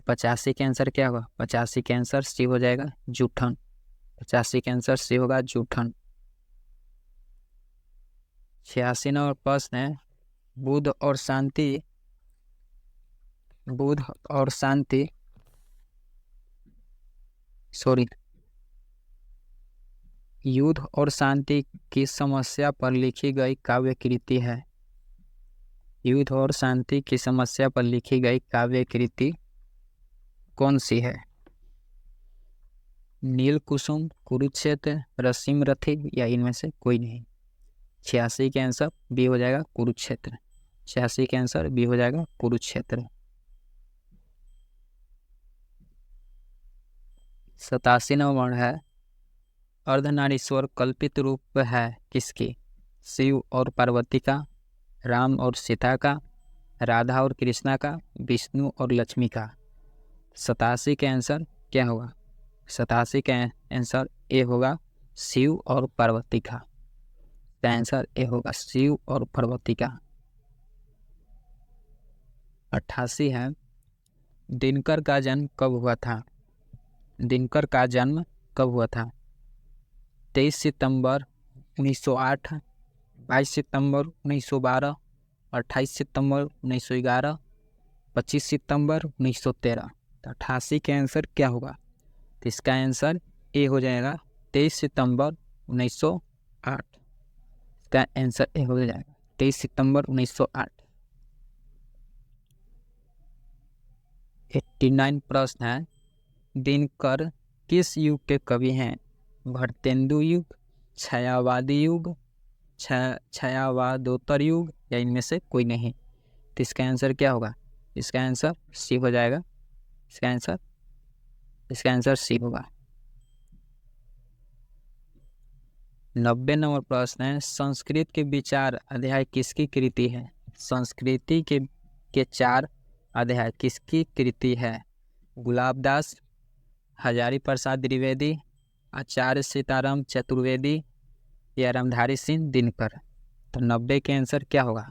85 के आंसर क्या होगा? 85 के आंसर सी हो जाएगा, जूठन। 85 के आंसर सी होगा, जूठन। 86 नंबर प्रश्न है, बुद्ध और शांति युद्ध और शांति की समस्या पर लिखी गई काव्य कृति है? युद्ध और शांति की समस्या पर लिखी गई काव्य कृति कौन सी है? नील कुसुम, कुरुक्षेत्र, रसीम रथी या इनमें से कोई नहीं। 86 के आंसर बी हो जाएगा कुरुक्षेत्र। 86 के आंसर बी हो जाएगा कुरुक्षेत्र। 87 नंबर है अर्धनारीश्वर कल्पित रूप है किसकी? शिव और पार्वती का, राम और सीता का, राधा और कृष्णा का, विष्णु और लक्ष्मी का। 87 के आंसर क्या होगा? 87 का आंसर ए होगा शिव और पार्वती का। आंसर ए होगा शिव और पार्वती का। 88 है दिनकर का जन्म कब हुआ था? दिनकर का जन्म कब हुआ था? 23 सितंबर 1908, 22 सितंबर 1912, 28 सितंबर 1911, 25 सितंबर 1913। तो 88 के आंसर क्या होगा? तो इसका आंसर ए हो जाएगा 23 सितंबर 1908। इसका आंसर ए हो जाएगा 23 सितंबर 1908। 89 प्रश्न है दिनकर किस युग के कवि हैं? भरतेंदु युग, छायावादी युग, छायावादोत्तर युग या इनमें से कोई नहीं। तो इसका आंसर क्या होगा? इसका आंसर सी हो जाएगा। इसका आंसर सी होगा। 90 नंबर प्रश्न है संस्कृत के विचार अध्याय किसकी कृति है? संस्कृति के 4 अध्याय किसकी कृति है? गुलाबदास, हजारी प्रसाद द्विवेदी, आचार्य सीताराम चतुर्वेदी या रामधारी सिंह दिनकर। तो 90 के आंसर क्या होगा?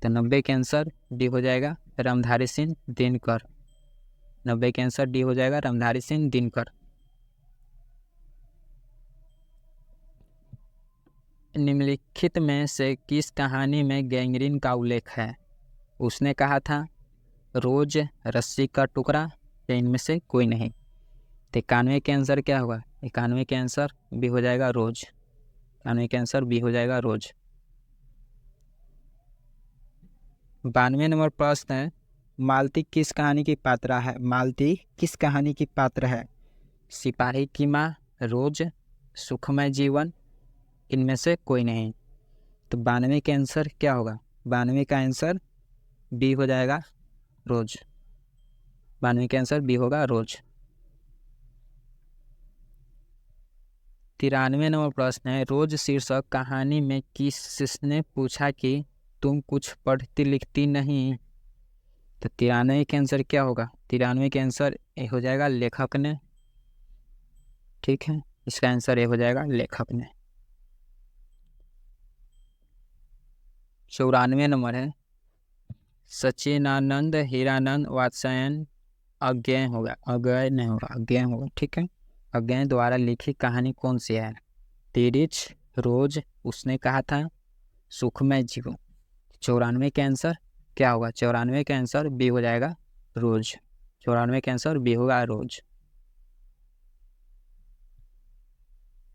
तो 90 के आंसर डी हो जाएगा रामधारी सिंह दिनकर। 90 के आंसर डी हो जाएगा रामधारी सिंह दिनकर। निम्नलिखित में से किस कहानी में गैंग्रीन का उल्लेख है? उसने कहा था, रोज, रस्सी का टुकड़ा या इनमें से कोई नहीं। तो 91 के आंसर क्या होगा? 91 के आंसर बी हो जाएगा रोज। 91 के आंसर बी हो जाएगा रोज। 92 नंबर प्रश्न है मालती किस कहानी की पात्र है? मालती किस कहानी की पात्र है? सिपाही की माँ, रोज, सुखमय जीवन, इनमें से कोई नहीं। तो 92 के आंसर क्या होगा? 92 का आंसर बी हो जाएगा रोज। 92 के आंसर बी होगा रोज। 93 नंबर प्रश्न है रोज शीर्षक कहानी में किसने पूछा कि तुम कुछ पढ़ती लिखती नहीं? तो 93 के आंसर क्या होगा? 93 के आंसर ए हो जाएगा लेखक ने। ठीक है, इसका आंसर ए हो जाएगा लेखक ने। 94 नंबर है सचिनानंद हीरानंद वात्स्यायन अज्ञेय होगा, अज्ञेय नहीं होगा, अज्ञेय होगा। ठीक है, अज्ञेय द्वारा लिखी कहानी कौन सी है? तिरिच, रोज, उसने कहा था, सुखमय जीवन। 94 के आंसर क्या होगा? 94 के आंसर बी हो जाएगा रोज। 94 के आंसर बी होगा रोज।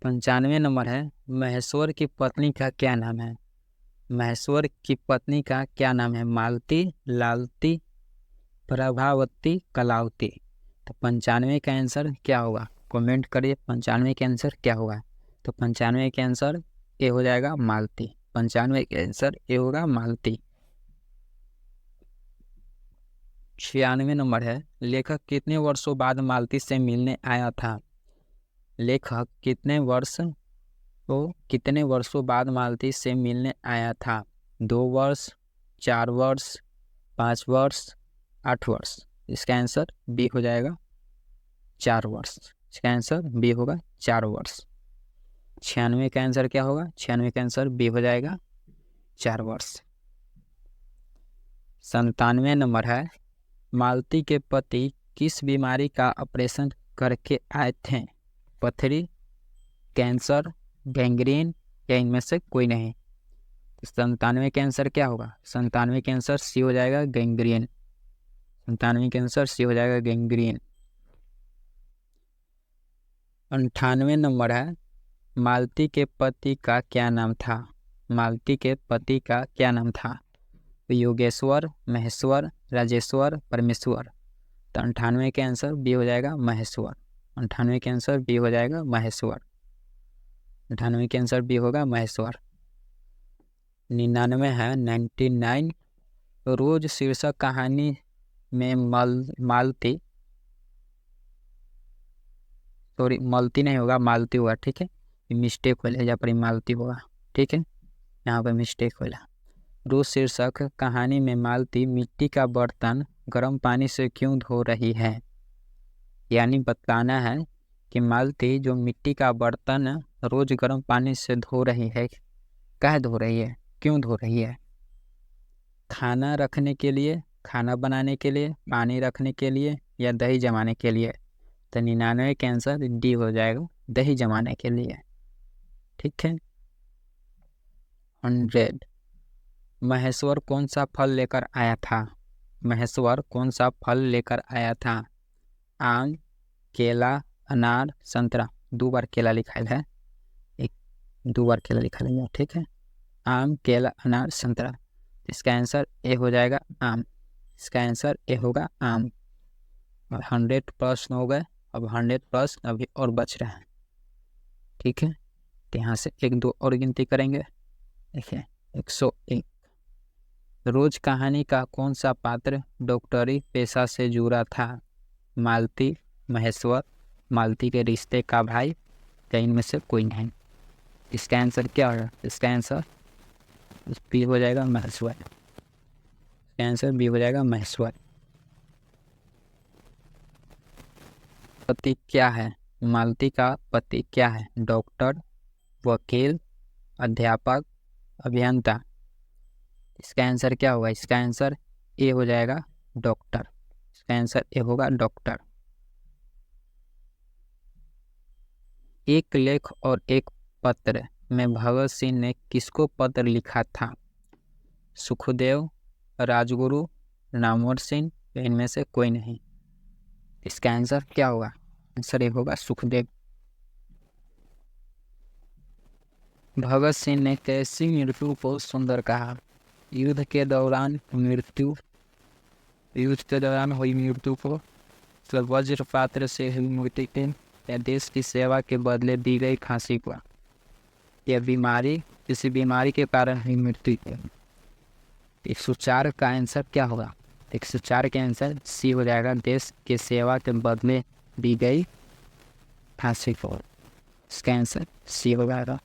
95 नंबर है महेश्वर की पत्नी का क्या नाम है? महेश्वर की पत्नी का क्या नाम है? मालती, लालती, प्रभावती, कलावती। तो 95 का आंसर क्या होगा? कमेंट करिए 95 के आंसर क्या होगा। तो 95 के आंसर ए हो जाएगा मालती। 95 के आंसर ए होगा मालती। 96 नंबर है लेखक कितने वर्षों बाद मालती से मिलने आया था? लेखक कितने वर्षों बाद मालती से मिलने आया था? 2 वर्ष, 4 वर्ष, 5 वर्ष, 8 वर्ष। इसका आंसर बी हो जाएगा 4 वर्ष। इसका आंसर बी होगा 4 वर्ष। 96 का आंसर क्या होगा? 96 का आंसर बी हो जाएगा 4 वर्ष। 97 नंबर है मालती के पति किस बीमारी का ऑपरेशन करके आए थे? पथरी, कैंसर, गैंग्रीन या इनमें से कोई नहीं। 97 के आंसर क्या होगा? 97 के आंसर सी हो जाएगा गैंग्रीन। 97 के आंसर सी हो जाएगा गैंग्रीन। 98 नंबर है मालती के पति का क्या नाम था? मालती के पति का क्या नाम था? योगेश्वर, महेश्वर, राजेश्वर, परमेश्वर। तो 98 के आंसर बी हो जाएगा महेश्वर। 98 के आंसर बी हो जाएगा महेश्वर। 98 के आंसर बी होगा महेश्वर। 99 है 99। रोज शीर्षक कहानी में मालती, सॉरी मालती नहीं होगा, मालती होगा, ठीक है, मिस्टेक हो यहाँ पर मालती होगा, ठीक है, यहाँ पर मिस्टेक हो। रोज शीर्षक कहानी में मालती मिट्टी का बर्तन गर्म पानी से क्यों धो रही है। यानी बताना है कि मालती जो मिट्टी का बर्तन रोज गर्म पानी से धो रही है, कह धो रही है, क्यों धो रही है। खाना रखने के लिए, खाना बनाने के लिए, पानी रखने के लिए, या दही जमाने के लिए। तो 99 के आंसर डी हो जाएगा, दही जमाने के लिए, ठीक है। 100। महेश्वर कौन सा फल लेकर आया था। महेश्वर कौन सा फल लेकर आया था। आम, केला, अनार, संतरा। 2 बार केला लिखा है, 2 बार केला लिखा है, ठीक है। आम, केला, अनार, संतरा। इसका आंसर ए हो जाएगा आम। इसका आंसर ए होगा आम। 100 प्रश्न हो गए, अब 100 प्रश्न अभी और बच रहे हैं, ठीक है। तो यहाँ से 1-2 और गिनती करेंगे। देखिए 101। रोज कहानी का कौन सा पात्र डॉक्टरी पेशा से जुड़ा था। मालती, महेश्वर, मालती के रिश्ते का भाई, या इनमें से कोई नहीं। इसका आंसर क्या होगा। इसका आंसर बी हो जाएगा महेश्वर। इसका आंसर बी हो जाएगा महेश्वर। पति क्या है। मालती का पति क्या है। डॉक्टर, वकील, अध्यापक, अभियंता। इसका आंसर क्या होगा। इसका आंसर ए हो जाएगा डॉक्टर। इसका आंसर ए होगा डॉक्टर। एक लेख और एक पत्र में भगत सिंह ने किसको पत्र लिखा था। सुखदेव, राजगुरु, नामवर सिंह, इनमें से कोई नहीं। इसका आंसर क्या होगा। आंसर ए होगा सुखदेव। भगत सिंह ने कैसी मृत्यु को सुंदर कहा। युद्ध के दौरान हुई मृत्यु को, वज्रपात से हुई मृत्यु को, या देश की सेवा के बदले दी गई फांसी को, या बीमारी, किसी बीमारी के कारण हुई मृत्यु को। 104 का आंसर क्या होगा। 104 के आंसर सी हो जाएगा, देश के सेवा के बदले दी गई फांसी को। इसका आंसर सी हो जाएगा।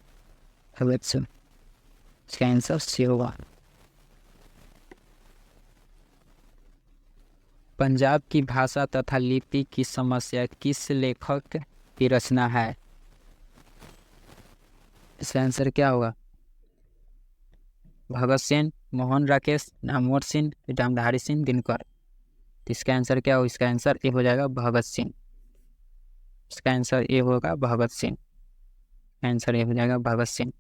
इसका आंसर सी होगा। पंजाब की भाषा तथा लिपि की समस्या किस लेखक की रचना है। इसका आंसर क्या होगा। भगत सिंह, मोहन राकेश, नामवर सिंह, रामधारी सिंह दिनकर। इसका आंसर क्या होगा। इसका आंसर ए हो जाएगा भगत सिंह। इसका आंसर ए होगा भगत सिंह। आंसर ए हो जाएगा भगत सिंह।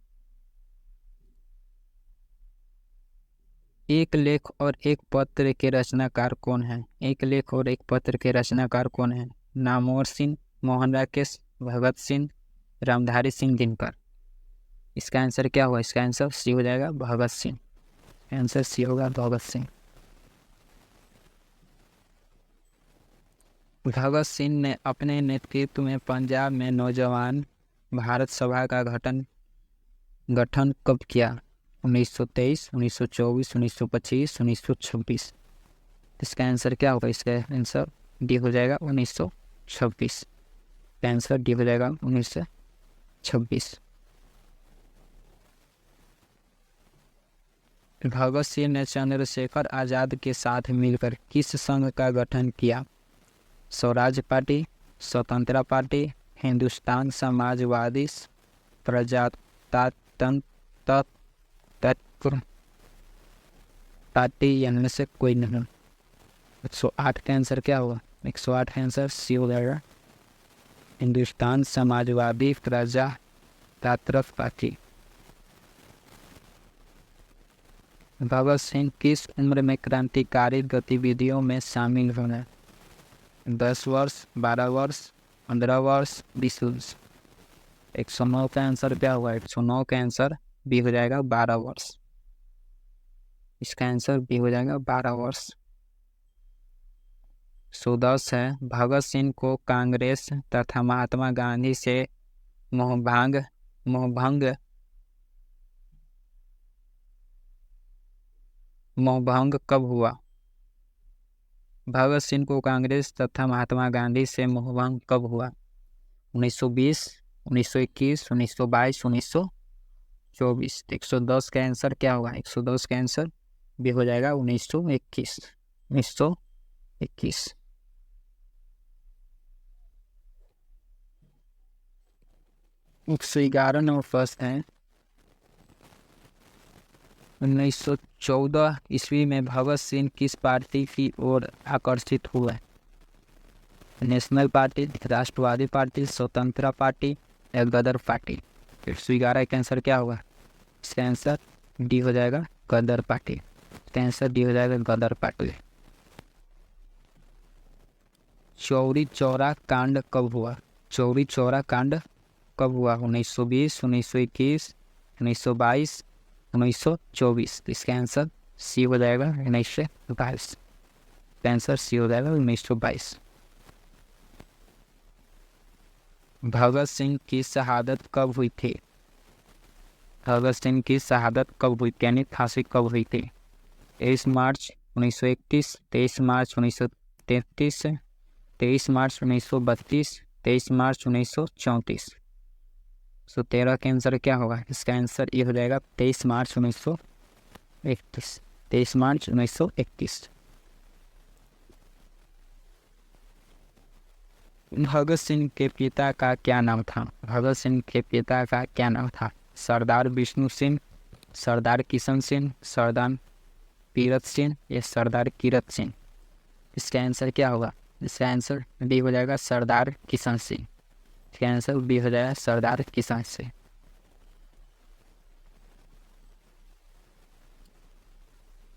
एक लेख और एक पत्र के रचनाकार कौन है। एक लेख और एक पत्र के रचनाकार कौन है। नामवर सिंह, मोहन राकेश, भगत सिंह, रामधारी सिंह दिनकर। इसका आंसर क्या होगा। इसका आंसर सी हो जाएगा भगत सिंह। आंसर सी होगा भगत सिंह। भगत सिंह ने अपने नेतृत्व में पंजाब में नौजवान भारत सभा का गठन कब किया। 1923, 1924, 1925, 1926। इसका आंसर क्या होगा। इसका आंसर डी हो जाएगा 1926। आंसर डी हो जाएगा 1926। भगत सिंह ने चंद्रशेखर आजाद के साथ मिलकर किस संघ का गठन किया। स्वराज पार्टी, स्वतंत्रता पार्टी, हिंदुस्तान समाजवादी प्रजातंत्र पार्टी, इनमें से कोई नहीं। 108 का आंसर क्या होगा। 108 का आंसर सी हो जाएगा हिंदुस्तान समाजवादी प्रजातंत्र पार्टी। भगत सिंह किस उम्र में क्रांतिकारी गतिविधियों में शामिल हुए। 10 वर्ष, 12 वर्ष, 15 वर्ष, 20 वर्ष। 109 का आंसर क्या होगा। 109 का आंसर बी हो जाएगा 12 वर्ष। इसका आंसर बी हो जाएगा 12 वर्ष। 110 है, भगत सिंह को कांग्रेस तथा महात्मा गांधी से मोहभंग मोहभंग मोहभंग कब हुआ? भगत सिंह को कांग्रेस तथा महात्मा गांधी से मोहभंग कब हुआ? 1920, 1921, 1922, 1924। 110 का आंसर क्या होगा? 110 का आंसर भी हो जाएगा 1921। 1921। 111 नंबर प्रश्न है। 1914 ईस्वी में भगत सिंह किस पार्टी की ओर आकर्षित हुए? नेशनल पार्टी, राष्ट्रवादी पार्टी, स्वतंत्र पार्टी या गदर पार्टी? 111 का आंसर क्या होगा? इसका आंसर डी हो जाएगा, गदर पार्टी। इसका आंसर डी हो जाएगा, गदर पार्टी। चौरी चौरा कांड कब हुआ? चौरी चौरा कांड कब हुआ? 1920, 1921, 1922, 1924। इसका आंसर सी हो जाएगा, 1922। इसका आंसर सी हो जाएगा, 1922। भगत सिंह की शहादत कब हुई थी? भगत सिंह की शहादत कब हुई, यानी फांसी कब हुई थी? 23 मार्च 1931, 23 मार्च 1933, 23 मार्च 1932, 23 मार्च 1934। 13 का आंसर क्या होगा? इसका आंसर ये हो जाएगा 23 मार्च 1931। 23 मार्च 1931। भगत सिंह के पिता का क्या नाम था? भगत सिंह के पिता का क्या नाम था? सरदार विष्णु सिंह, सरदार किशन सिंह, सरदार तीरथ सिंह या सरदार कीरत सिंह? इसका आंसर क्या होगा? इसका आंसर बी हो जाएगा, सरदार किशन सिंह। इसका आंसर बी हो जाएगा, सरदार किशन सिंह।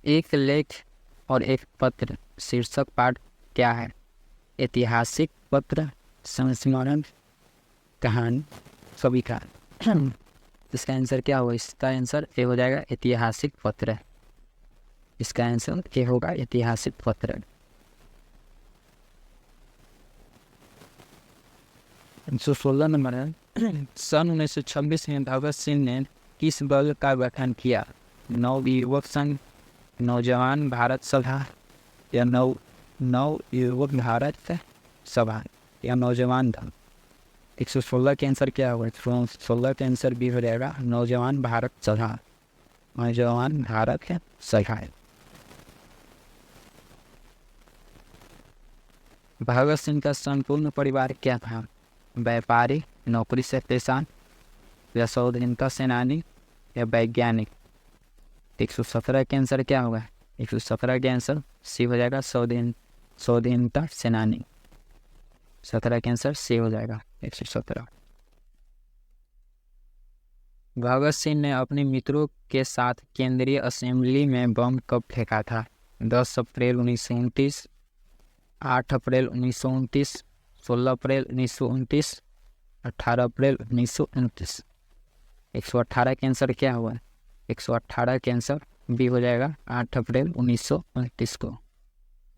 एक लेख और एक पत्र शीर्षक पाठ क्या है? ऐतिहासिक पत्र, संस्मरण, कहानी, कविता? इसका आंसर क्या होगा? इसका आंसर ए हो जाएगा, ऐतिहासिक पत्र। इसका आंसर ए होगा, ऐतिहासिक पत्र। 116 नंबर है। सन 1926 में भगत सिंह ने किस बल का गठन किया? नव युवक संघ, नौजवान भारत सभा या नव युवक भारत सभा या नौजवान दल? 116 के आंसर क्या होगा? 116 के आंसर भी हो जाएगा, नौजवान भारत सभा। नौजवान भारत सभा। भगत सिंह का संपूर्ण परिवार क्या था? व्यापारी, नौकरी से पेशा या स्वाधीनता सेनानी या वैज्ञानिक? 117 के आंसर क्या होगा? 117 के आंसर सी हो जाएगा, स्वाधीनता सेनानी। 17 के आंसर सी हो जाएगा, 117। भगत सिंह ने अपने मित्रों के साथ केंद्रीय असेंबली में बम कब फेंका था? 10 अप्रैल 1929, 8 अप्रैल 1929, 16 अप्रैल 1929, 18 अप्रैल 1929। 118 के आंसर क्या हुआ? 118 के आंसर बी हो जाएगा, 8 अप्रैल 1929 को।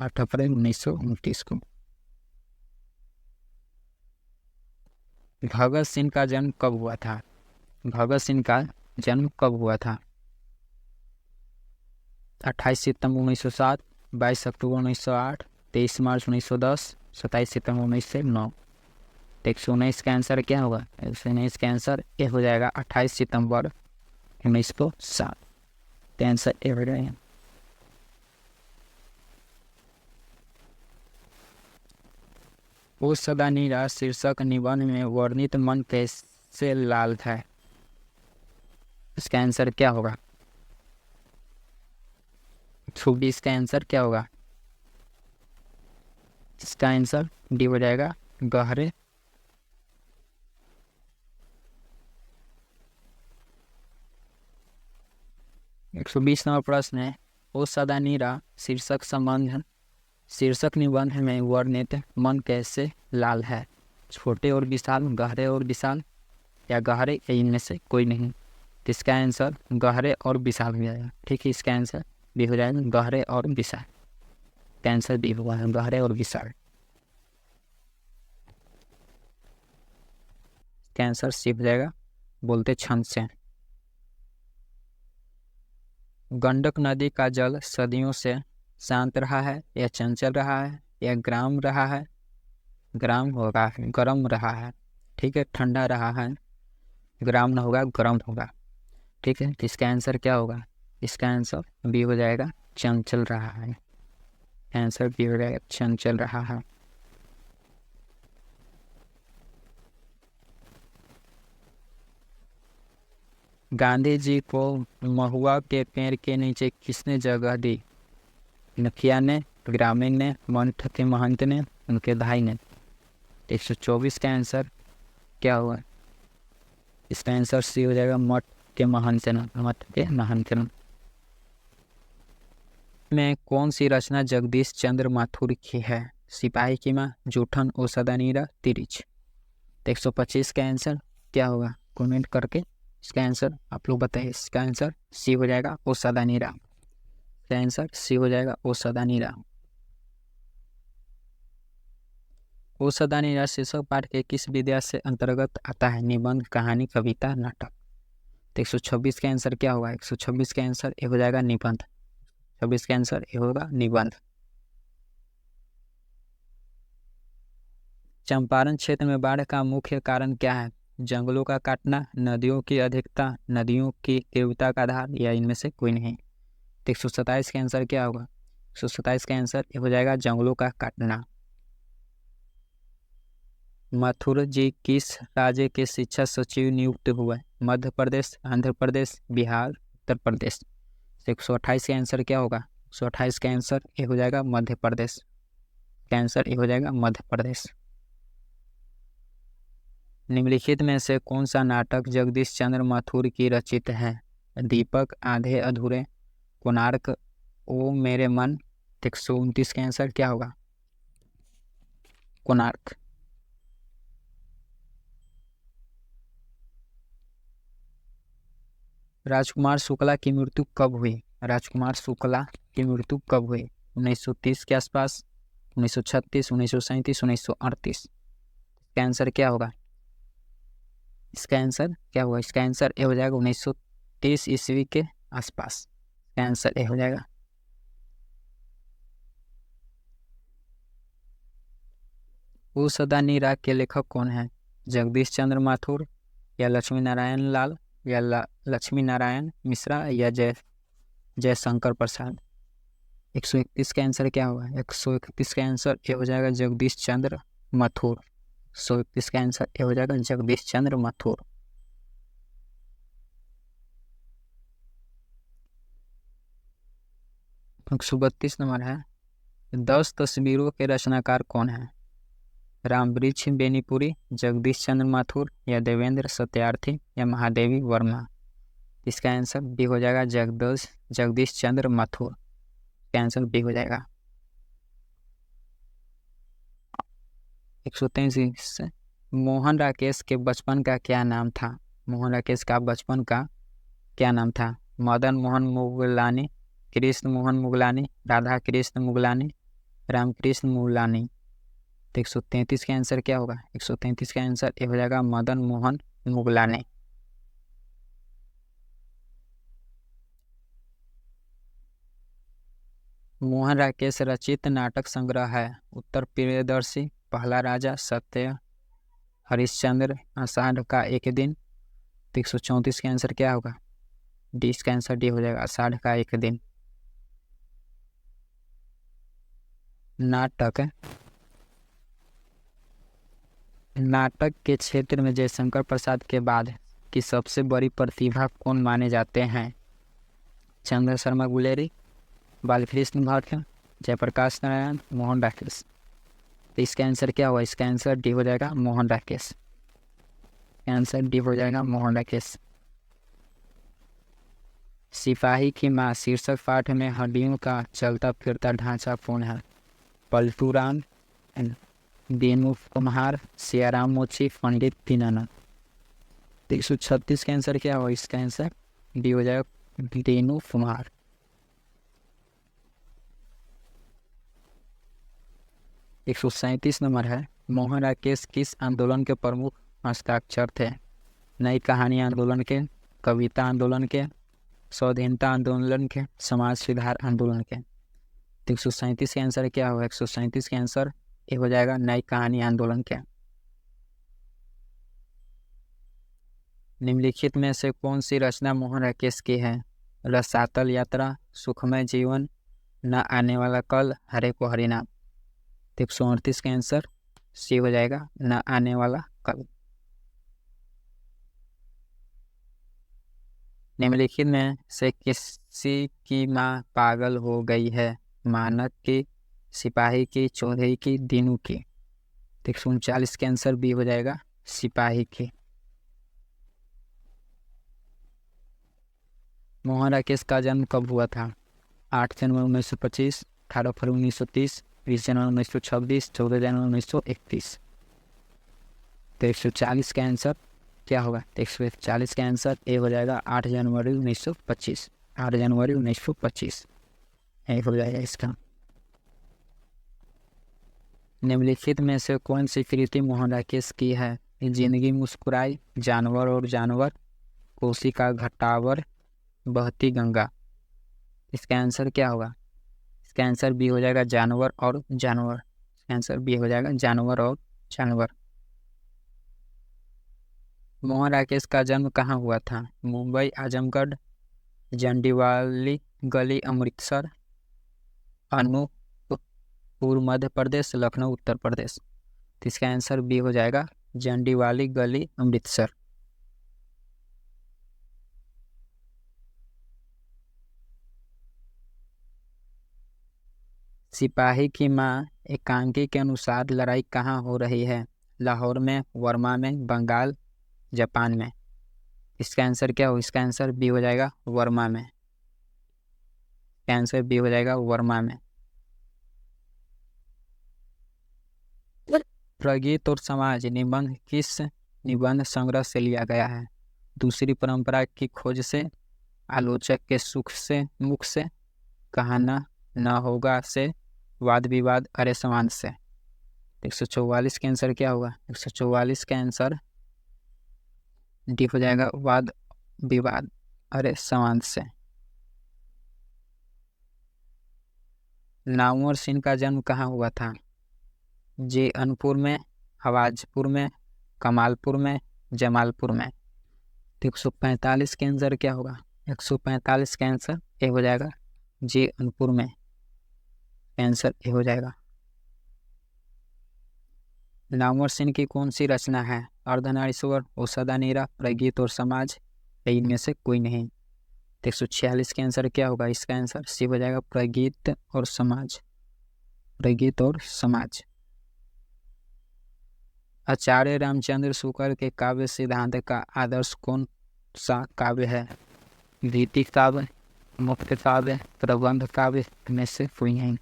8 अप्रैल 1929 को। भगत सिंह का जन्म कब हुआ था? भगत सिंह का जन्म कब हुआ था? 28 सितंबर 1907, 22 अक्टूबर 1908, 23 मार्च 1910, 27 सितंबर 1909। 119 का आंसर क्या होगा? 119 का आंसर ये हो जाएगा, 28 सितंबर 1907। तो आंसर ए हो जाएगा। वो सदा नीरा शीर्षक निबंध में वर्णित मन कैसे लाल था? इसका आंसर क्या होगा? 26 का आंसर क्या होगा? इसका आंसर डी हो जाएगा, गहरे। एक 120 नंबर प्रश्न है। ओ सदा नीरा शीर्षक निबंध में वर्णित मन कैसे लाल है? छोटे और विशाल, गहरे और विशाल या गहरे या इनमें से कोई नहीं? तो इसका आंसर गहरे और विशाल हो जाएगा। ठीक है, इसका आंसर भी हो जाएगा, गहरे और विशाल। कैंसर डी होगा गहरे और विशाल। कैंसर सी हो जाएगा बोलते क्षण से। गंडक नदी का जल सदियों से शांत रहा है या चंचल रहा है या गर्म रहा है, गर्म होगा, गर्म रहा है, ठीक है, ठंडा रहा है, गर्म ना होगा गर्म होगा, ठीक है। इसका आंसर क्या होगा? इसका आंसर बी हो जाएगा चंचल रहा है। आंसर बी हो जाएगा चंचल रहा है। गांधी जी को महुआ के पेड़ के नीचे किसने जगह दी? मुखिया ने, ग्रामीण ने, मठ के महंत ने, उनके भाई ने। 124 का आंसर क्या होगा? इसका आंसर सी हो जाएगा मठ के महंत ने, मठ के महंत ने। में कौन सी रचना जगदीश चंद्र माथुर की है? सिपाही की माँ, जूठन, ओ सदानीरा, तिरिच। 125 का आंसर क्या होगा? कमेंट करके इसका आंसर आप लोग बताइए। इसका आंसर सी हो जाएगा ओ सदानीरा। इसका आंसर सी हो जाएगा ओ सदानीरा। ओ सदानीरा शीर्षक पाठ के किस विधा से अंतर्गत आता है? निबंध, कहानी, कविता, नाटक। 126 का आंसर क्या होगा? 126 का आंसर ये हो जाएगा निबंध। 26 का आंसर ये होगा निबंध। चंपारण क्षेत्र में बाढ़ का मुख्य कारण क्या है? जंगलों का काटना, नदियों की अधिकता, नदियों की तीव्रता का आधार, या इनमें से कोई नहीं। 127 का आंसर क्या होगा? 127 का आंसर ये हो जाएगा जंगलों का काटना। माथुर जी किस राज्य के शिक्षा सचिव नियुक्त हुए? मध्य प्रदेश, आंध्र प्रदेश, बिहार, उत्तर प्रदेश। 128 का आंसर क्या होगा? 128 का आंसर ये हो जाएगा मध्य प्रदेश। का आंसर ये हो जाएगा मध्य प्रदेश। निम्नलिखित में से कौन सा नाटक जगदीश चंद्र माथुर की रचित है? दीपक, आधे अधूरे, कोणार्क, ओ मेरे मन। 129 का आंसर क्या होगा? कोणार्क। राजकुमार शुक्ला की मृत्यु कब हुई? राजकुमार शुक्ला की मृत्यु कब हुई? 1930 के आसपास, 1936, 1937, 1938। इसका आंसर क्या होगा? इसका आंसर क्या होगा? इसका आंसर ये हो जाएगा 1930 ईस्वी के आसपास। इसका आंसर ये हो जाएगा। ओ सदानीरा के लेखक कौन है? जगदीश चंद्र माथुर, या लक्ष्मी नारायण लाल, या लक्ष्मी नारायण मिश्रा, या जयशंकर प्रसाद। 131 का आंसर क्या होगा? 131 का आंसर ये हो जाएगा जगदीश चंद्र माथुर। 131 का आंसर ये हो जाएगा जगदीश चंद्र माथुर। एक 132 नंबर है, 10 तस्वीरों के रचनाकार कौन है? रामवृक्ष बेनीपुरी, जगदीश चंद्र माथुर, या देवेंद्र सत्यार्थी, या महादेवी वर्मा। इसका आंसर बी हो जाएगा जगदीश चंद्र माथुर। इसका आंसर बी हो जाएगा। 133 मोहन राकेश के बचपन का क्या नाम था? मोहन राकेश का बचपन का क्या नाम था? मदन मोहन मुगलानी, कृष्ण मोहन मुगलानी, राधा कृष्ण मुगलानी, रामकृष्ण मुगलानी। तो 133 का आंसर क्या होगा? 133 का आंसर ये हो जाएगा मदन मोहन मुगलानी। मोहन राकेश रचित नाटक संग्रह है उत्तर प्रियदर्शी, पहला राजा, सत्य हरिश्चंद्र, आषाढ़ का एक दिन। 134 का आंसर क्या होगा? डी। इसका आंसर डी हो जाएगा आषाढ़ का एक दिन। नाटक के क्षेत्र में जयशंकर प्रसाद के बाद की सबसे बड़ी प्रतिभा कौन माने जाते हैं? चंद्र शर्मा गुलेरी, बालकृष्ण भट्ट, जयप्रकाश नारायण, मोहन राकेश। तो इसका आंसर क्या होगा? इसका आंसर डी हो जाएगा मोहन राकेश। आंसर डी हो जाएगा मोहन राकेश। सिपाही की माँ शीर्षक पाठ में हड्डियों का चलता फिरता ढांचा कौन है? पलटूराम, दीनू कुम्हार, सियाराम मोची, पंडित दीनानाथ। 136 का आंसर क्या होगा? इसका आंसर डी हो जाएगा दीनू कुम्हार। 137 नंबर है, मोहन राकेश किस आंदोलन के प्रमुख हस्ताक्षर थे? नई कहानी आंदोलन के, कविता आंदोलन के, स्वाधीनता आंदोलन के, समाज सुधार आंदोलन के। तो 137 के आंसर क्या होगा? 137 के आंसर ये हो जाएगा नई कहानी आंदोलन के। निम्नलिखित में से कौन सी रचना मोहन राकेश की है? रसातल यात्रा, सुखमय जीवन, न आने वाला कल, हरे को हरिनाम। तो 138 का आंसर सी हो जाएगा न आने वाला कल। निम्नलिखित में से किसी की माँ पागल हो गई है? मानक की, सिपाही की, चौधरी की, दीनू की। तो 139 के आंसर बी हो जाएगा सिपाही की। मोहन राकेश का जन्म कब हुआ था? 8 जनवरी 1925, 18 फरवरी 1930, 20 जनवरी 1926, 14 जनवरी 1931। तो 140 का आंसर क्या होगा? 140 का आंसर ए हो जाएगा 8 जनवरी 1925। 8 जनवरी 1925 ए हो जाएगा इसका। निम्नलिखित में से कौन सी कृति मोहन राकेश की है? जिंदगी मुस्कुराई, जानवर और जानवर, कोसी का घटावर, बहती गंगा। इसका आंसर क्या होगा? इसका आंसर बी हो जाएगा जानवर और जानवर। इसका आंसर बी हो जाएगा जानवर और जानवर। मोहन राकेश का जन्म कहाँ हुआ था? मुंबई, आजमगढ़, जंडीवाली गली अमृतसर, अनूपपुर मध्य प्रदेश, लखनऊ उत्तर प्रदेश। तो इसका आंसर बी हो जाएगा जंडीवाली गली अमृतसर। सिपाही की मां एकांकी के अनुसार लड़ाई कहाँ हो रही है? लाहौर में, वर्मा में, बंगाल, जापान में। इसका आंसर क्या हो? इसका आंसर बी हो जाएगा वर्मा में। इसका आंसर बी हो जाएगा वर्मा में। प्रगीत और समाज निबंध किस निबंध संग्रह से लिया गया है? दूसरी परंपरा की खोज से, आलोचक के मुख से, कहना न होगा से, वाद विवाद अरे समान से। 144 का आंसर क्या होगा? 144 का आंसर डी हो जाएगा वाद विवाद अरे समान से। नामवर सिंह का जन्म कहाँ हुआ था? जे अनपुर में, हवाजपुर में, कमालपुर में, जमालपुर में। 145 का आंसर क्या होगा? 145 का आंसर ए हो जाएगा जे अनपुर में। आंसर ए हो जाएगा। नामवर सिंह की कौन सी रचना है? अर्धनारीश्वर, औषधानीरा, प्रगीत और समाज, इनमें से कोई नहीं। 146 के आंसर क्या होगा? इसका आंसर सी हो जाएगा प्रगीत और समाज। प्रगीत और समाज। आचार्य रामचंद्र शुक्ल के काव्य सिद्धांत का आदर्श कौन सा काव्य है? रीति काव्य, मुक्त काव्य, प्रबंध काव्य में से कोई नहीं।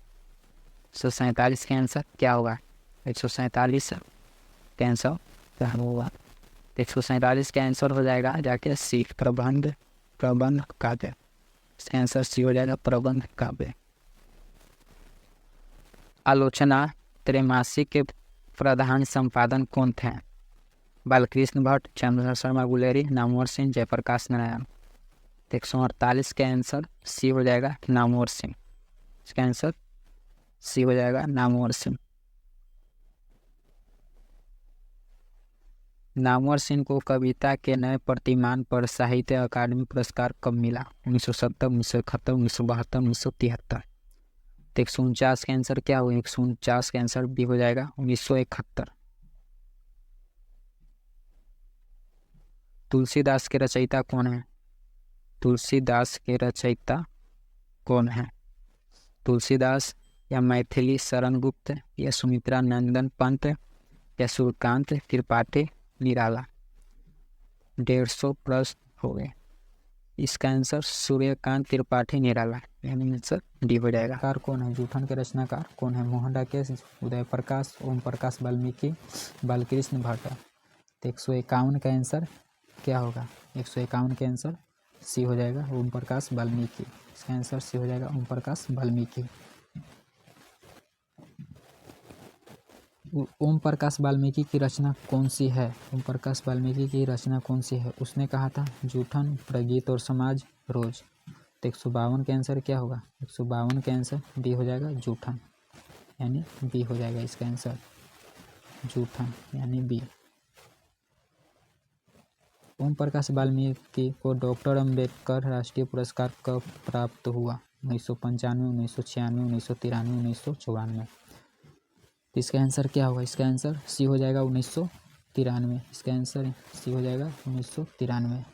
147 का आंसर क्या होगा? 147 का आंसर क्या होगा? 147 का आंसर हो जाएगा जाके सी प्रबंध काव्य। इसका आंसर सी हो जाएगा प्रबंध काव्य। आलोचना त्रैमासिक के प्रधान संपादन कौन थे? बालकृष्ण भट्ट, चंद्र शर्मा गुलेरी, नामवर सिंह, जयप्रकाश नारायण। 148 का आंसर सी हो जाएगा नामवर सिंह। इसका आंसर सी हो जाएगा नामवर सिंह। नामवर सिंह को कविता के नए प्रतिमान पर साहित्य अकादमी पुरस्कार कब मिला? 1970, 1971, 1972, 1973। 149 का आंसर क्या होगा? 149 का आंसर भी हो जाएगा 1971। तुलसीदास के रचयिता कौन है? तुलसीदास के रचयिता कौन है? तुलसीदास या मैथिली शरण गुप्त या सुमित्रा नंदन पंत या सूर्यकांत त्रिपाठी निराला। 150 प्रश्न हो गए। इसका आंसर सूर्यकांत त्रिपाठी निराला, यानी आंसर डी हो जाएगा। कार कौन है? जूठन के रचनाकार कौन है? मोहन राकेश, उदय प्रकाश, ओम प्रकाश वाल्मीकि, बालकृष्ण भट्ट। 151 का आंसर क्या होगा? 151 के आंसर सी हो जाएगा ओम प्रकाश वाल्मीकि। इसका आंसर सी हो जाएगा ओम प्रकाश वाल्मीकि। ओम प्रकाश वाल्मीकि की रचना कौन सी है? ओम प्रकाश वाल्मीकि की रचना कौन सी है? उसने कहा था जूठन, प्रगीत और समाज, रोज। तो 152 का आंसर क्या होगा? 152 का आंसर बी हो जाएगा, जूठन, यानी बी हो जाएगा इसका आंसर, जूठन यानी बी। ओम प्रकाश वाल्मीकि को डॉक्टर अम्बेडकर राष्ट्रीय पुरस्कार कब प्राप्त हुआ? 1995, 1996, 1993, 1994। इसका आंसर क्या होगा? इसका आंसर सी हो जाएगा 1993। इसका आंसर सी हो जाएगा 1993।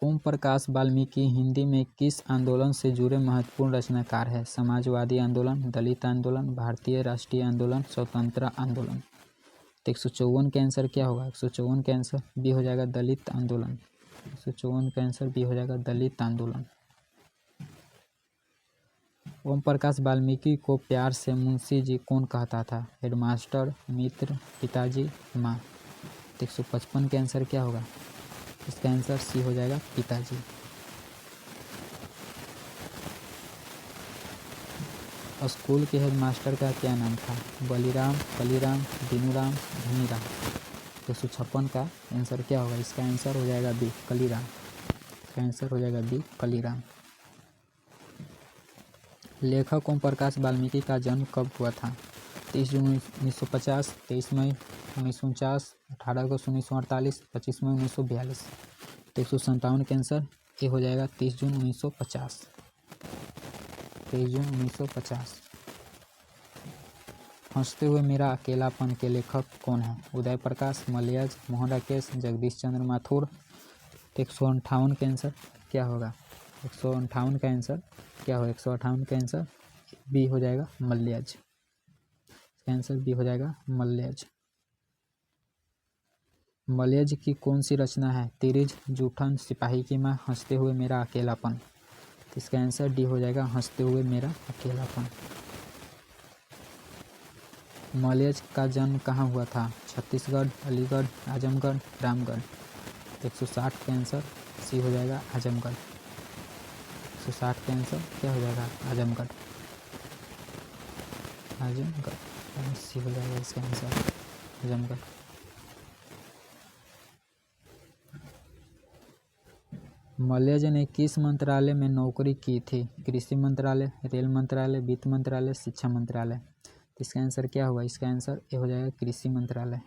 ओम प्रकाश वाल्मीकि हिंदी में किस आंदोलन से जुड़े महत्वपूर्ण रचनाकार है? समाजवादी आंदोलन, दलित आंदोलन, भारतीय राष्ट्रीय आंदोलन, स्वतंत्रता आंदोलन। तो 154 का आंसर क्या होगा? 154 का आंसर बी हो जाएगा, दलित आंदोलन। 154 का आंसर बी हो जाएगा, दलित आंदोलन। ओम प्रकाश वाल्मीकि को प्यार से मुंशी जी कौन कहता था? हेडमास्टर, मित्र, पिताजी, माँ। तो 155 का आंसर क्या होगा? इसका आंसर सी हो जाएगा, पिताजी। स्कूल के हेडमास्टर का क्या नाम था? बलीराम, कलीराम, दीनूराम, धनीराम। तो 156 का आंसर क्या होगा? इसका आंसर हो जाएगा बी, कलीराम। इसका आंसर हो जाएगा बी, कलीराम। लेखक ओम प्रकाश वाल्मीकि का जन्म कब हुआ था? 30 जून 1950, 23 मई 1949, 18 अगस्त 1948, 25 मई 1942। तो 157 का आंसर ये हो जाएगा 30 जून 1950। 23 जून 1950। हंसते हुए मेरा अकेलापन के लेखक कौन है? उदय प्रकाश, मलयज, मोहन राकेश, जगदीश चंद्र माथुर। तो 158 का आंसर क्या होगा? 158 का आंसर क्या होगा? 158 का आंसर बी हो जाएगा, मलयज। इसका आंसर बी हो जाएगा, मलयज। मलयज की कौन सी रचना है? तिरिज, जूठन, सिपाही की माँ, हंसते हुए मेरा अकेलापन। तो इसका आंसर डी हो जाएगा, हंसते हुए मेरा अकेलापन। मलयज का जन्म कहाँ हुआ था? छत्तीसगढ़, अलीगढ़, आजमगढ़, रामगढ़। 160 का आंसर सी हो जाएगा, आजमगढ़। 160 का आंसर क्या हो जाएगा? आजमगढ़। आजमगढ़ सी हो जाएगा इसका आंसर, आजमगढ़। मलयज ने किस मंत्रालय में नौकरी की थी? कृषि मंत्रालय, रेल मंत्रालय, वित्त मंत्रालय, शिक्षा मंत्रालय। इसका आंसर क्या होगा? इसका आंसर ये हो जाएगा, कृषि मंत्रालय।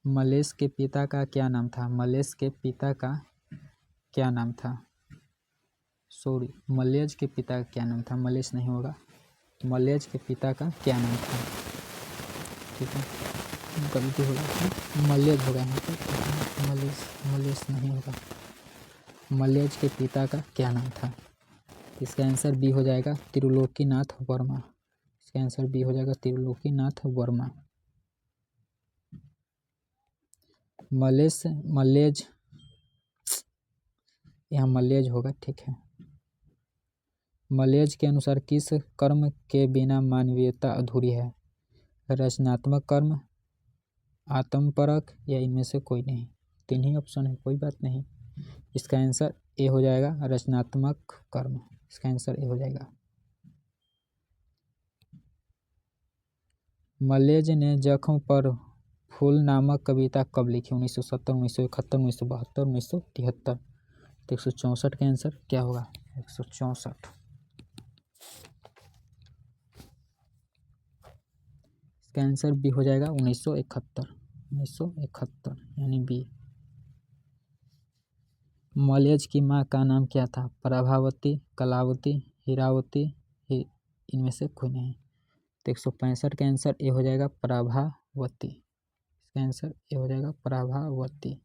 मलेश के पिता का क्या नाम था? मलेश के पिता का क्या नाम था? सॉरी, मलयज के पिता का क्या नाम था? मलेश नहीं होगा। मलयज के पिता का क्या नाम था? ठीक है, गलती हो गई, मलयज होगा यहाँ पे, मलेश नहीं होगा। मलयज के पिता का क्या नाम था? इसका आंसर बी हो जाएगा, त्रिलोकीनाथ वर्मा। इसका आंसर बी हो जाएगा, त्रिलोकीनाथ वर्मा। मलेज, यहाँ मलयज होगा, ठीक है। मलयज के अनुसार किस कर्म के बिना मानवीयता अधूरी है? रचनात्मक कर्म, आत्मपरक या इनमें से कोई नहीं। 3 ही ऑप्शन है, कोई बात नहीं। इसका आंसर ए हो जाएगा, रचनात्मक कर्म। इसका आंसर ए हो जाएगा। मलयज ने जख्म पर फूल नामक कविता कब लिखी? 1970, 1971, 1972, 1973। तो 164 का आंसर क्या होगा? 164। इसका आंसर बी हो जाएगा, 1971। 1971 यानी बी। मलयज की माँ का नाम क्या था? प्रभावती, कलावती, हीरावती, इनमें से कोई नहीं। तो 165 का आंसर ए हो जाएगा, प्रभावती। इसका आंसर ए हो जाएगा, प्रभावती।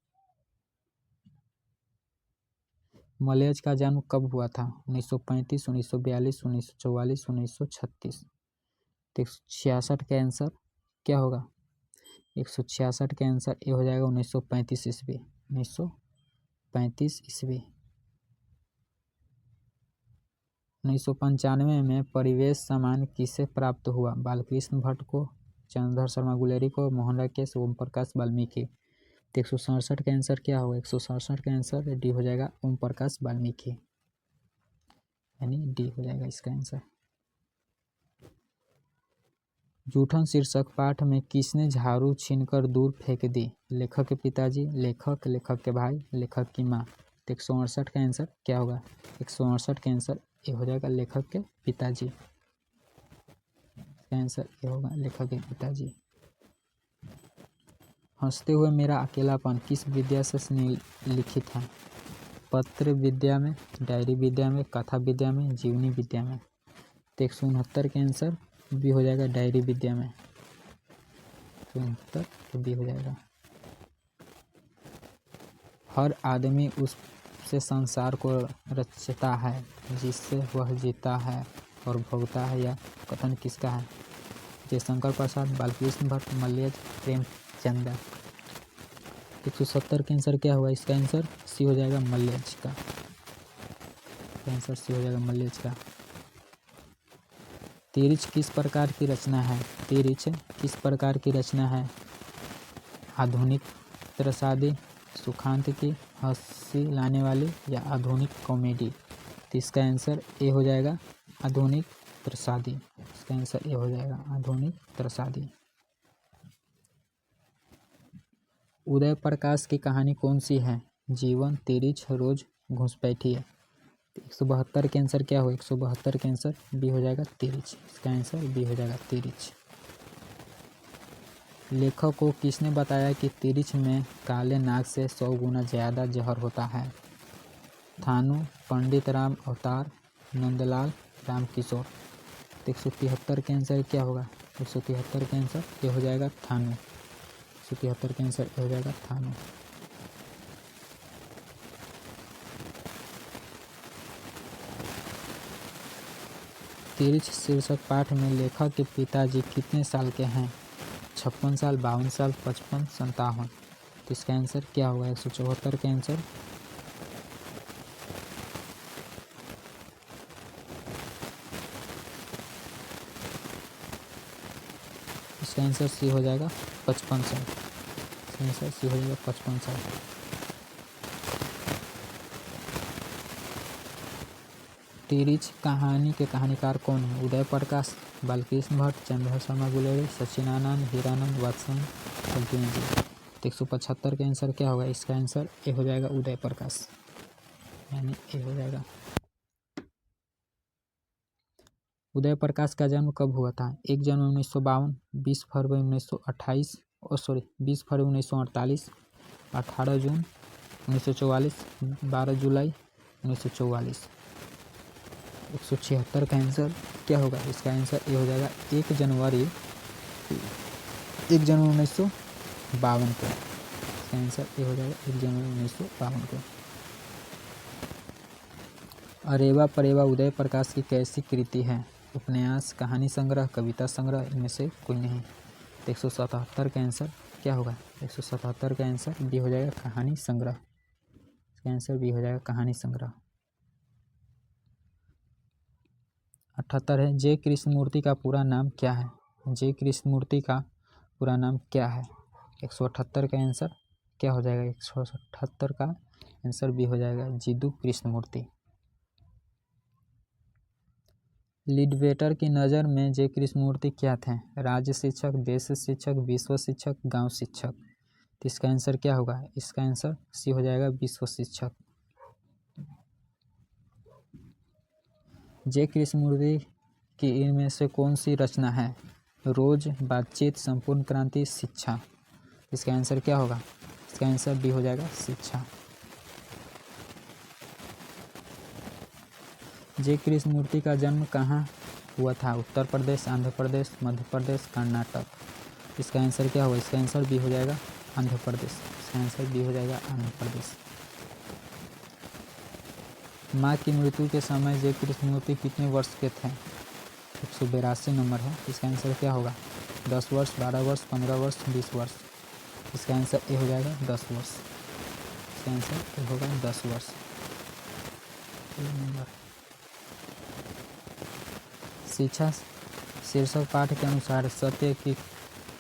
मलयज का जन्म कब हुआ था? 1935, 1942, 1944, 1936। तो 166 का आंसर क्या होगा? 166 का आंसर ए हो जाएगा, 1935 ईस्वी। 1935 ईस्वी। 1995 में परिवेश सम्मान किसे प्राप्त हुआ? बालकृष्ण भट्ट को, चंद्रधर शर्मा गुलेरी को, मोहन राकेश, ओम प्रकाश वाल्मीकि। तो 167 का आंसर क्या होगा? 167 का आंसर डी हो जाएगा, ओम प्रकाश वाल्मीकि, यानी डी हो जाएगा इसका आंसर। जूठन शीर्षक पाठ में किसने झाड़ू छीनकर दूर फेंक दी? लेखक के पिताजी, लेखक, लेखक के भाई, लेखक की माँ। तो 168 का आंसर क्या होगा? 168 का आंसर ये हो जाएगा, लेखक के पिताजी। इसका आंसर ये होगा, लेखक के पिताजी। हंसते हुए मेरा अकेलापन किस विद्या से लिखित है? पत्र विद्या में, डायरी विद्या में, कथा विद्या में, जीवनी विद्या में। तो 169 के आंसर बी हो जाएगा, डायरी विद्या में। 169 बी हो जाएगा। हर आदमी उससे संसार को रचता है जिससे वह जीता है और भोगता है, यह कथन किसका है? जयशंकर प्रसाद, बालकृष्ण भट्ट, मलयज, प्रेमचंद। 170 का आंसर क्या हुआ? इसका आंसर सी हो जाएगा, मलयज का। आंसर सी हो जाएगा, मलयज का। तिरिच किस प्रकार की रचना है? तिरिच किस प्रकार की रचना है? आधुनिक त्रसादी, सुखांत की, हंसी लाने वाली, या आधुनिक कॉमेडी। तो इसका आंसर ए हो जाएगा, आधुनिक त्रसादी। इसका आंसर ए हो जाएगा, आधुनिक त्रसादी। उदय प्रकाश की कहानी कौन सी है? जीवन, तिरिच, रोज, घुसपैठी है। 172 के आंसर क्या हो? 172 के आंसर बी हो जाएगा, तिरिच। इसका आंसर बी हो जाएगा, तिरिच। लेखक को किसने बताया कि तिरिच में काले नाग से 100 गुना ज़्यादा जहर होता है? थानू, पंडित राम अवतार, नंदलाल, रामकिशोर। 173 के आंसर क्या होगा? 173 के आंसर ये हो जाएगा, थानू। 173 के आंसर ये हो जाएगा, थानू। तिरिच शीर्षक पाठ में लेखक के पिताजी कितने साल के हैं? 56 साल, 52 साल, 55, 57। तो इसका आंसर क्या होगा? 174 के आंसर इसका आंसर सी हो जाएगा, 55 साल। इसका आंसर सी हो जाएगा, 55 साल। तिरिच कहानी के कहानीकार कौन है? उदय प्रकाश, बालकृष्ण भट्ट, चंद्र शर्मा गुलेरी, सचिनानंद, हीरानंद, वात्सन, फल्गुनी जी। 175 का आंसर क्या होगा? इसका आंसर ए हो जाएगा, उदय प्रकाश, यानी ए हो जाएगा। उदय प्रकाश का जन्म कब हुआ था? 1 जनवरी 1952, 20 फरवरी 1928, 20 फरवरी 1948, 18 जून 1944, 12 जुलाई 1944। 176 का आंसर क्या होगा? इसका आंसर ये हो जाएगा, 1 जनवरी 1952 को। इसका आंसर ये हो जाएगा, 1 जनवरी 1952 को। अरेवा परेवा उदय प्रकाश की कैसी कृति है? उपन्यास, कहानी संग्रह, कविता संग्रह, इनमें से कोई नहीं। 177 का आंसर क्या होगा? 177 का आंसर बी हो जाएगा, कहानी संग्रह। इसका आंसर बी हो जाएगा, कहानी संग्रह। 78 है, जे कृष्णमूर्ति का पूरा नाम क्या है? जे कृष्णमूर्ति का पूरा नाम क्या है? 178 का आंसर क्या हो जाएगा? 178 का आंसर बी हो जाएगा, जिदू कृष्णमूर्ति। लिडवेटर की नज़र में जे कृष्णमूर्ति क्या थे? राज्य शिक्षक, देश शिक्षक, विश्व शिक्षक, गांव शिक्षक। तो इसका आंसर क्या होगा? इसका आंसर सी हो जाएगा, विश्व शिक्षक। जे कृष्णमूर्ति की इनमें से कौन सी रचना है? रोज, बातचीत, संपूर्ण क्रांति, शिक्षा। इसका आंसर क्या होगा? इसका आंसर बी हो जाएगा, शिक्षा। जे कृष्णमूर्ति का जन्म कहाँ हुआ था? उत्तर प्रदेश, आंध्र प्रदेश, मध्य प्रदेश, कर्नाटक। इसका आंसर क्या होगा? इसका आंसर बी हो जाएगा, आंध्र प्रदेश। इसका आंसर बी हो जाएगा, आंध्र प्रदेश। माँ की मृत्यु के समय जे कृष्णमूर्ति कितने वर्ष के थे? 182 नंबर है। इसका आंसर क्या होगा? 10 वर्ष, 12 वर्ष, 15 वर्ष, 20 वर्ष। इसका आंसर ए हो जाएगा, 10 वर्ष। इसका आंसर ए होगा, 10 वर्ष। शिक्षा शीर्षक पाठ के अनुसार सत्य की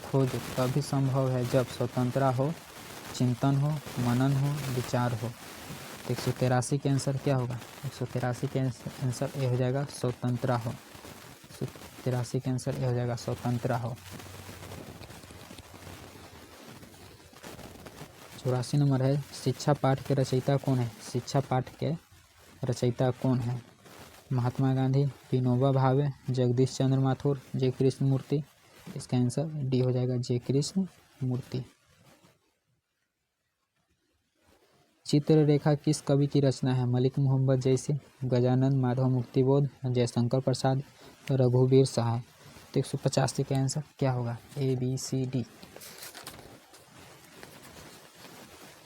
खोज तभी संभव है जब स्वतंत्रता हो, चिंतन हो, मनन हो, विचार हो। तो 183 के आंसर क्या होगा? 183 के आंसर ए हो जाएगा स्वतंत्रता हो। 183 के आंसर ए हो जाएगा स्वतंत्रता हो। 84 नंबर है शिक्षा पाठ के रचयिता कौन है? शिक्षा पाठ के रचयिता कौन है? महात्मा गांधी, विनोबा भावे, जगदीश चंद्र माथुर, जय कृष्ण मूर्ति। इसका आंसर डी हो जाएगा जय कृष्ण मूर्ति। चित्ररेखा किस कवि की रचना है? मलिक मोहम्मद जैसी, गजानन, माधव मुक्तिबोध, जयशंकर प्रसाद, रघुवीर सहाय। तो 185 का आंसर क्या होगा? A B C D.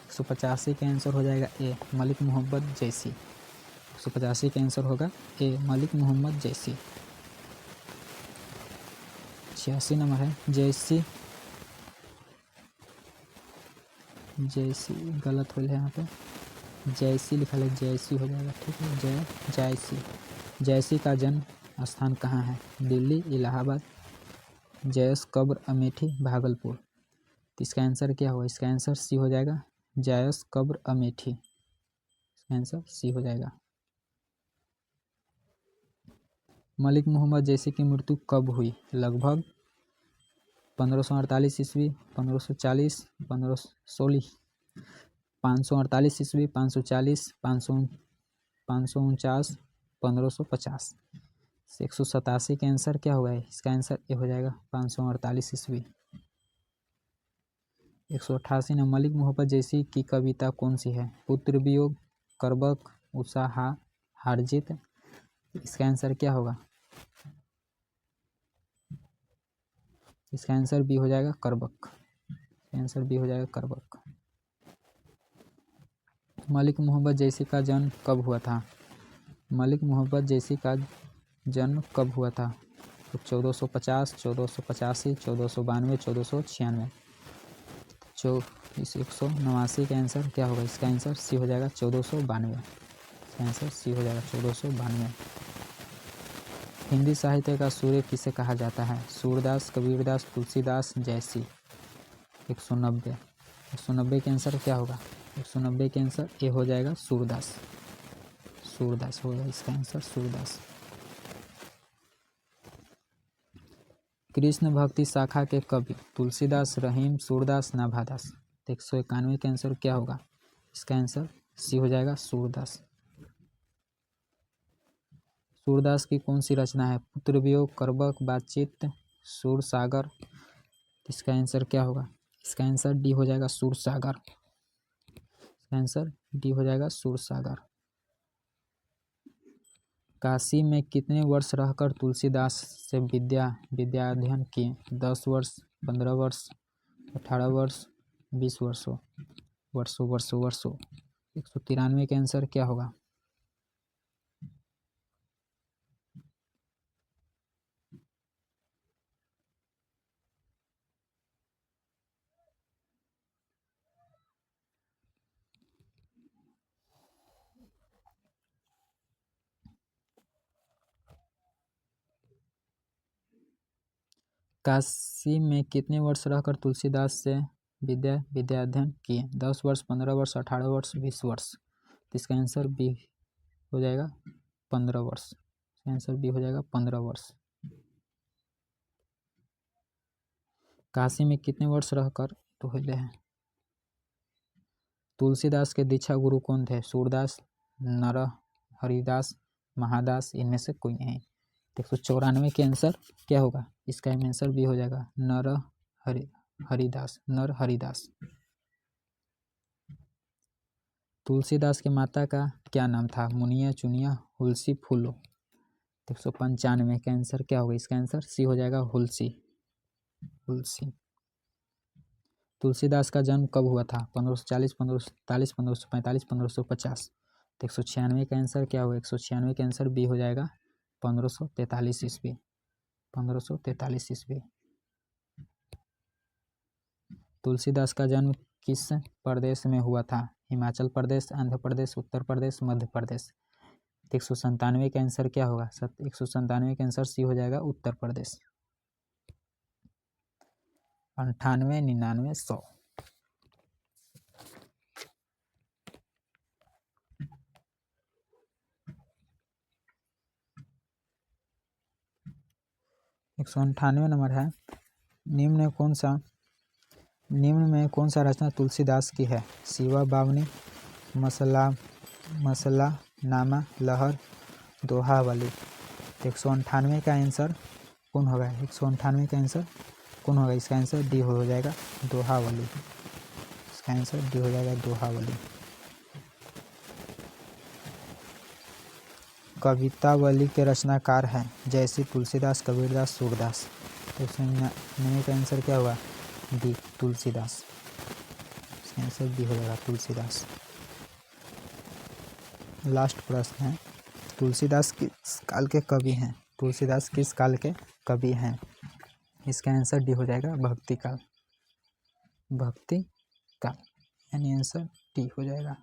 185 का आंसर हो जाएगा ए मलिक मोहम्मद जैसी। 185 का आंसर होगा ए मलिक मोहम्मद जैसी। 86 नंबर है जैसी गलत हो है यहाँ पे, जैसी लिखा है, जैसी हो जाएगा, ठीक है। जैसी का जन्म स्थान कहाँ है? दिल्ली, इलाहाबाद, जयस कब्र अमेठी, भागलपुर। तो इसका आंसर क्या होगा? इसका आंसर सी हो जाएगा जयस कब्र अमेठी। इसका आंसर सी हो जाएगा। मलिक मोहम्मद जैसी की मृत्यु कब हुई? लगभग 1548 ईस्वी, 1540, 1516, 548 ईस्वी, 540, 549, 1550। 187 का आंसर क्या होगा? इसका आंसर ये हो जाएगा 548 ईस्वी। 188 में मलिक मोहब्बत जैसी की कविता कौन सी है? पुत्र वियोग, करबक, उषा हारजीत। इसका आंसर क्या होगा? इसका आंसर बी हो जाएगा करबक। आंसर बी हो जाएगा करबक। मलिक मोहब्बत जैसी का जन्म कब हुआ था? मलिक मोहब्बत जैसी का जन्म कब हुआ था? तो 1450, 1485, 1492, 1496। 189 का आंसर क्या होगा? इसका आंसर सी हो जाएगा 1492। इसका आंसर सी हो जाएगा 1492। हिंदी साहित्य का सूर्य किसे कहा जाता है? सूरदास, कबीरदास, तुलसीदास, जयसी। 190 के आंसर क्या होगा? 190 के आंसर ए हो जाएगा सूरदास। सूरदास होगा इसका आंसर, सूरदास। कृष्ण भक्ति शाखा के कवि? तुलसीदास, रहीम, सूरदास, नाभादास। 191 के आंसर क्या होगा? इसका आंसर सी हो जाएगा सूरदास। सूरदास की कौन सी रचना है? पुत्र वियोग, करबक, बातचीत, सूर सागर। इसका आंसर क्या होगा? इसका आंसर डी हो जाएगा सूर सागर। इसका आंसर डी हो जाएगा सूर सागर। काशी में कितने वर्ष रहकर तुलसीदास से विद्या अध्ययन किए? 10 वर्ष, 15 वर्ष, 18 वर्ष, 20 वर्षों। 193 के आंसर क्या होगा? काशी में कितने वर्ष रहकर तुलसीदास से विद्या अध्ययन किए? 10 वर्ष, 15 वर्ष, 18 वर्ष, 20 वर्ष। तो इसका आंसर बी हो जाएगा 15 वर्ष। इसका आंसर बी हो जाएगा 15 वर्ष। काशी में कितने वर्ष रहकर तो हैं? तुलसीदास के दीक्षा गुरु कौन थे? सूरदास, नर हरिदास, महादास, इनमें से कोई नहीं। 194 के आंसर क्या होगा? इसका आंसर भी हो जाएगा नर हरिदास। तुलसीदास के माता का क्या नाम था? मुनिया, चुनिया, हुलसी, फूलो। 195 का आंसर क्या होगा? इसका आंसर सी हो जाएगा हुलसी। तुलसीदास का जन्म कब हुआ था? 1540, 1547, 1545, 1550। 196 का आंसर क्या होगा? 196 का आंसर बी हो जाएगा 1543 ईस्वी। 1543 ईस्वी। तुलसीदास का जन्म किस प्रदेश में हुआ था? हिमाचल प्रदेश, आंध्र प्रदेश, उत्तर प्रदेश, मध्य प्रदेश। 197 का आंसर क्या होगा? 197 का आंसर सी हो जाएगा उत्तर प्रदेश। 98, 99, 100। 198 नंबर है, निम्न में कौन सा रचना तुलसीदास की है? शिवा बावनी, मसला नामा, लहर, दोहावली। 198 का आंसर कौन होगा? 198 का आंसर कौन होगा? इसका आंसर डी हो जाएगा, दोहावली। इसका आंसर डी हो जाएगा, दोहावली। कवितावली के रचनाकार हैं जैसे तुलसीदास, कबीरदास, सूरदास। तो 199 का आंसर क्या हुआ? डी, तुलसीदास। इसका आंसर डी हो जाएगा, तुलसीदास। लास्ट प्रश्न है, तुलसीदास किस काल के कवि हैं? तुलसीदास किस काल के कवि हैं? इसका आंसर डी हो जाएगा, भक्ति काल। भक्ति काल यानी आंसर डी हो जाएगा।